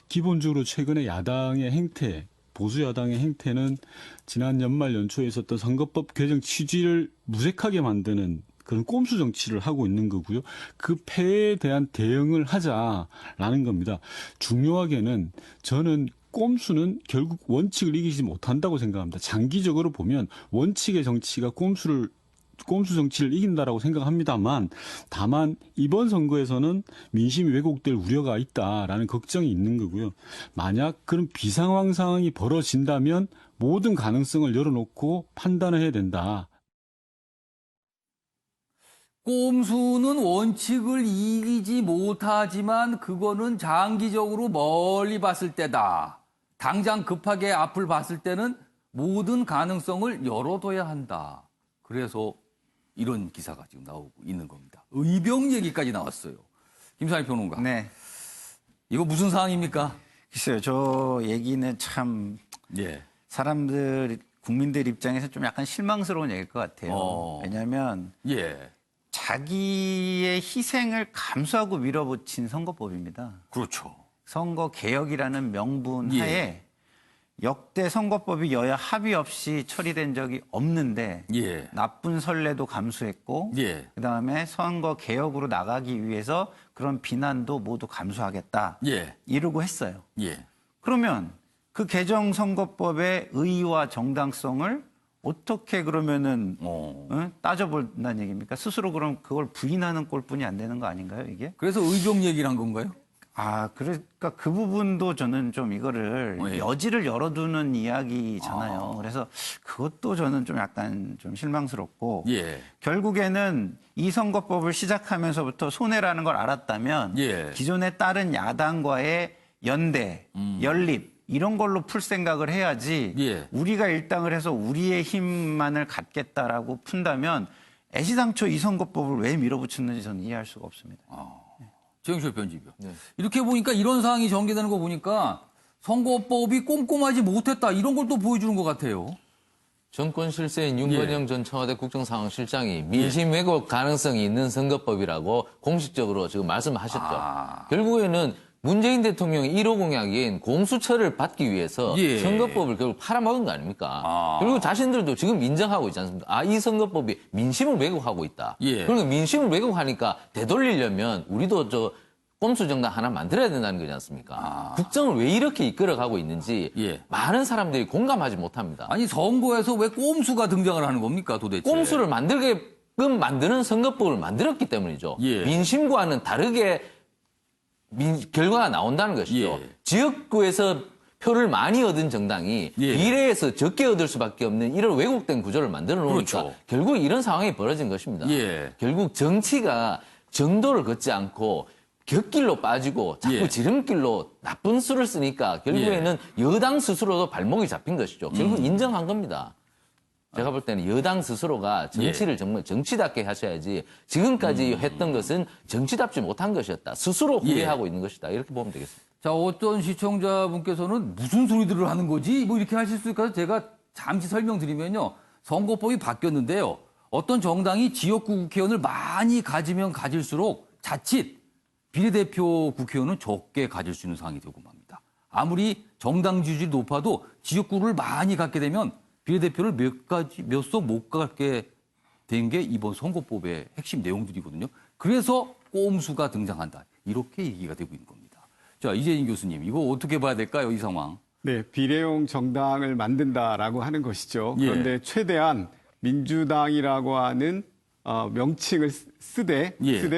기본적으로 최근에 야당의 행태, 보수 야당의 행태는 지난 연말 연초에 있었던 선거법 개정 취지를 무색하게 만드는 그런 꼼수 정치를 하고 있는 거고요. 그 폐해에 대한 대응을 하자라는 겁니다. 중요하게는 저는 꼼수는 결국 원칙을 이기지 못한다고 생각합니다. 장기적으로 보면 원칙의 정치가 꼼수 정치를 이긴다라고 생각합니다만, 다만 이번 선거에서는 민심이 왜곡될 우려가 있다라는 걱정이 있는 거고요. 만약 그런 비상황 상황이 벌어진다면 모든 가능성을 열어놓고 판단을 해야 된다. 꼼수는 원칙을 이기지 못하지만 그거는 장기적으로 멀리 봤을 때다. 당장 급하게 앞을 봤을 때는 모든 가능성을 열어둬야 한다. 그래서 이런 기사가 지금 나오고 있는 겁니다. 의병 얘기까지 나왔어요. 김상일 평론가. 네. 이거 무슨 상황입니까? 글쎄요, 저 얘기는 참 사람들, 국민들 입장에서 좀 약간 실망스러운 얘기일 것 같아요. 왜냐하면 자기의 희생을 감수하고 밀어붙인 선거법입니다. 그렇죠. 선거 개혁이라는 명분 하에 역대 선거법이 여야 합의 없이 처리된 적이 없는데 나쁜 선례도 감수했고 그다음에 선거 개혁으로 나가기 위해서 그런 비난도 모두 감수하겠다 이러고 했어요. 그러면 그 개정 선거법의 의의와 정당성을 어떻게 그러면은 따져본다는 얘기입니까? 스스로 그럼 그걸 부인하는 꼴뿐이 안 되는 거 아닌가요, 이게? 그래서 의병 얘기를 한 건가요? 그러니까 그 부분도 저는 좀 이거를 여지를 열어두는 이야기잖아요. 그래서 그것도 저는 좀 약간 좀 실망스럽고 결국에는 이 선거법을 시작하면서부터 손해라는 걸 알았다면 기존에 다른 야당과의 연대, 연립 이런 걸로 풀 생각을 해야지 우리가 일당을 해서 우리의 힘만을 갖겠다라고 푼다면 애시당초 이 선거법을 왜 밀어붙였는지 저는 이해할 수가 없습니다. 최영실 편집이요. 이렇게 보니까 이런 상황이 전개되는 거 보니까 선거법이 꼼꼼하지 못했다 이런 걸 또 보여주는 것 같아요. 정권 실세인 윤건영 전 청와대 국정상황실장이 민심 왜곡 가능성이 있는 선거법이라고 공식적으로 지금 말씀하셨죠. 결국에는 문재인 대통령의 1호 공약인 공수처를 받기 위해서 선거법을 결국 팔아먹은 거 아닙니까? 그리고 자신들도 지금 인정하고 있지 않습니까? 이 선거법이 민심을 왜곡하고 있다. 그러니까 민심을 왜곡하니까 되돌리려면 우리도 저 꼼수 정당 하나 만들어야 된다는 거지 않습니까? 국정을 왜 이렇게 이끌어가고 있는지 많은 사람들이 공감하지 못합니다. 아니 선거에서 왜 꼼수가 등장을 하는 겁니까 도대체? 꼼수를 만들게끔 만드는 선거법을 만들었기 때문이죠. 민심과는 다르게 결과가 나온다는 것이죠. 지역구에서 표를 많이 얻은 정당이 비례에서 적게 얻을 수밖에 없는 이런 왜곡된 구조를 만들어 놓으니까 결국 이런 상황이 벌어진 것입니다. 결국 정치가 정도를 걷지 않고 곁길로 빠지고 자꾸 지름길로 나쁜 수를 쓰니까 결국에는 여당 스스로도 발목이 잡힌 것이죠. 결국 인정한 겁니다. 제가 볼 때는 여당 스스로가 정치를 정말 정치답게 하셔야지 지금까지 했던 것은 정치답지 못한 것이었다. 스스로 후회하고 있는 것이다. 이렇게 보면 되겠습니다. 자, 어떤 시청자분께서는 무슨 소리들을 하는 거지? 뭐 이렇게 하실 수 있을까요? 제가 잠시 설명드리면요. 선거법이 바뀌었는데요. 어떤 정당이 지역구 국회의원을 많이 가지면 가질수록 자칫 비례대표 국회의원은 적게 가질 수 있는 상황이 되고 맙니다. 아무리 정당 지지율이 높아도 지역구를 많이 갖게 되면 비례대표를 몇 석 못 갖게 된 게 이번 선거법의 핵심 내용들이거든요. 그래서 꼼수가 등장한다. 이렇게 얘기가 되고 있는 겁니다. 자, 이재인 교수님, 이거 어떻게 봐야 될까요, 이 상황? 네, 비례용 정당을 만든다라고 하는 것이죠. 그런데 예. 최대한 민주당이라고 하는 명칭을 쓰되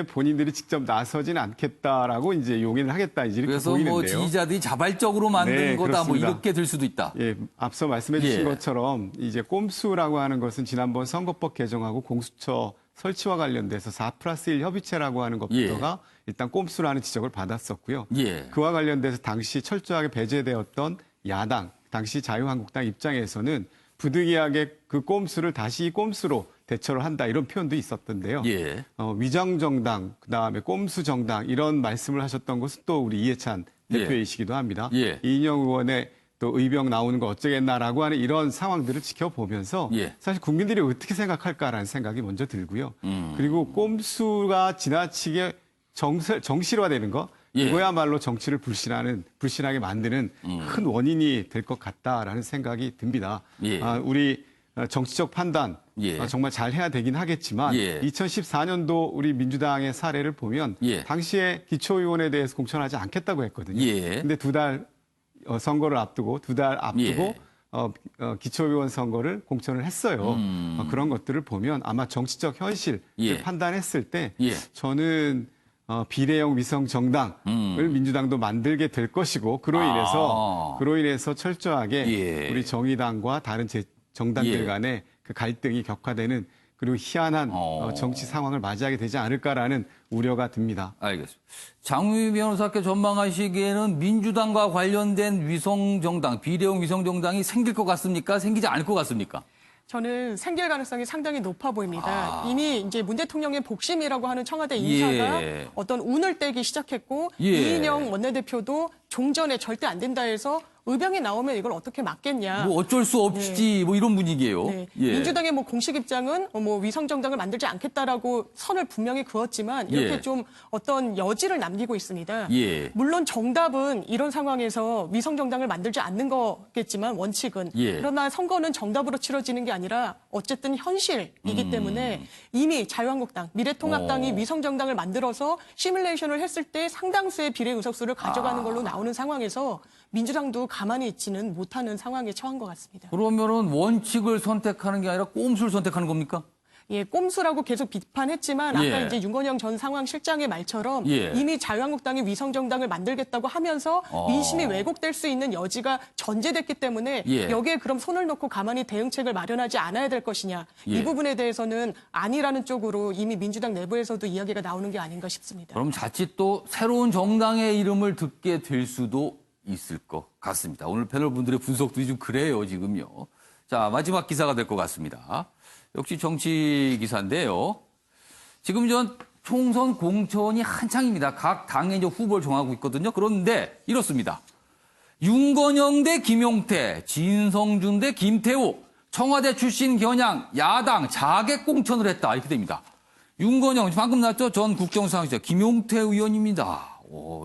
본인들이 직접 나서지는 않겠다라고 이제 용인을 하겠다 이제 이렇게 그래서 보이는데요. 뭐 지지자들이 자발적으로 만든 네, 거다 그렇습니다. 뭐 이렇게 될 수도 있다. 예, 앞서 말씀해 주신 예. 것처럼 이제 꼼수라고 하는 것은 지난번 선거법 개정하고 공수처 설치와 관련돼서 4+1 협의체라고 하는 것부터가 일단 꼼수라는 지적을 받았었고요. 예. 그와 관련돼서 당시 철저하게 배제되었던 야당, 당시 자유한국당 입장에서는 부득이하게 그 꼼수를 다시 꼼수로 대처를 한다 이런 표현도 있었던데요. 예. 위장정당, 그다음에 꼼수정당 이런 말씀을 하셨던 것은 또 우리 이해찬 대표이시기도 합니다. 예. 이인영 의원의 또 의병 나오는 거 어쩌겠나라고 하는 이런 상황들을 지켜보면서 사실 국민들이 어떻게 생각할까라는 생각이 먼저 들고요. 그리고 꼼수가 지나치게 정실화되는 거 이거야말로 정치를 불신하게 만드는 큰 원인이 될 것 같다라는 생각이 듭니다. 우리 정치적 판단 정말 잘 해야 되긴 하겠지만 2014년도 우리 민주당의 사례를 보면 당시에 기초의원에 대해서 공천하지 않겠다고 했거든요. 근데 두 달 선거를 앞두고 기초의원 선거를 공천을 했어요. 그런 것들을 보면 아마 정치적 현실을 판단했을 때 저는 비례형 위성 정당을 민주당도 만들게 될 것이고 그로 인해서 철저하게 우리 정의당과 다른 정당들 간의 그 갈등이 격화되는 그리고 희한한 정치 상황을 맞이하게 되지 않을까라는 우려가 듭니다. 알겠습니다. 장우희 변호사께 전망하시기에는 민주당과 관련된 위성정당, 비례형 위성정당이 생길 것 같습니까? 생기지 않을 것 같습니까? 저는 생길 가능성이 상당히 높아 보입니다. 이미 이제 문 대통령의 복심이라고 하는 청와대 인사가 어떤 운을 떼기 시작했고 이인영 원내대표도 종전에 절대 안 된다 해서 의병이 나오면 이걸 어떻게 막겠냐. 뭐 어쩔 수 없지 뭐 이런 분위기예요. 민주당의 뭐 공식 입장은 뭐 위성정당을 만들지 않겠다라고 선을 분명히 그었지만 이렇게 좀 어떤 여지를 남기고 있습니다. 물론 정답은 이런 상황에서 위성정당을 만들지 않는 거겠지만 원칙은 그러나 선거는 정답으로 치러지는 게 아니라 어쨌든 현실이기 때문에 이미 자유한국당, 미래통합당이 위성정당을 만들어서 시뮬레이션을 했을 때 상당수의 비례 의석수를 가져가는 걸로 나오는 상황에서 민주당도 가만히 있지는 못하는 상황에 처한 것 같습니다. 그러면은 원칙을 선택하는 게 아니라 꼼수를 선택하는 겁니까? 예, 꼼수라고 계속 비판했지만 아까 이제 윤건영 전 상황실장의 말처럼 이미 자유한국당이 위성정당을 만들겠다고 하면서 민심이 왜곡될 수 있는 여지가 전제됐기 때문에 여기에 그럼 손을 놓고 가만히 대응책을 마련하지 않아야 될 것이냐. 이 부분에 대해서는 아니라는 쪽으로 이미 민주당 내부에서도 이야기가 나오는 게 아닌가 싶습니다. 그럼 자칫 또 새로운 정당의 이름을 듣게 될 수도 있을 것 같습니다. 오늘 패널 분들의 분석들이 좀 그래요, 지금요. 자, 마지막 기사가 될 것 같습니다. 역시 정치 기사인데요. 지금 전 총선 공천이 한창입니다. 각 당의 이제 후보를 정하고 있거든요. 그런데 이렇습니다. 윤건영 대 김용태, 진성준 대 김태호, 청와대 출신 겨냥 야당 자객 공천을 했다. 이렇게 됩니다. 윤건영, 방금 났죠? 전 국정상황실장 김용태 의원입니다.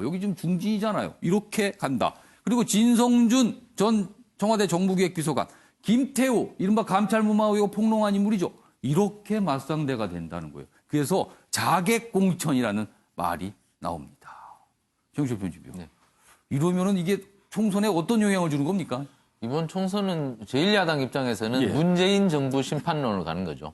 여기 지금 중진이잖아요. 이렇게 간다. 그리고 진성준 전 청와대 정무기획비서관, 김태호, 이른바 감찰무마 의혹 폭로한 인물이죠. 이렇게 맞상대가 된다는 거예요. 그래서 자객공천이라는 말이 나옵니다. 정식 편집이요. 이러면은 이게 총선에 어떤 영향을 주는 겁니까? 이번 총선은 제1야당 입장에서는 문재인 정부 심판론으로 가는 거죠.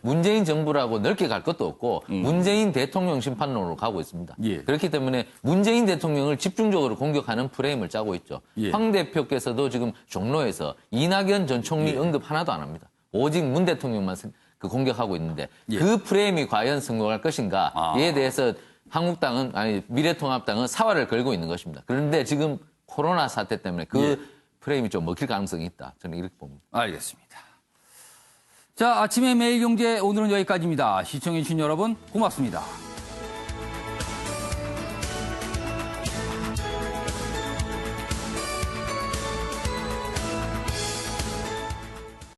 문재인 정부라고 넓게 갈 것도 없고 문재인 대통령 심판론으로 가고 있습니다. 그렇기 때문에 문재인 대통령을 집중적으로 공격하는 프레임을 짜고 있죠. 황 대표께서도 지금 종로에서 이낙연 전 총리 언급 하나도 안 합니다. 오직 문 대통령만 공격하고 있는데 그 프레임이 과연 성공할 것인가 이에 대해서 미래통합당은 사활을 걸고 있는 것입니다. 그런데 지금 코로나 사태 때문에 프레임이 좀 먹힐 가능성이 있다. 저는 이렇게 봅니다. 알겠습니다. 자, 아침의 매일경제 오늘은 여기까지입니다. 시청해주신 여러분 고맙습니다.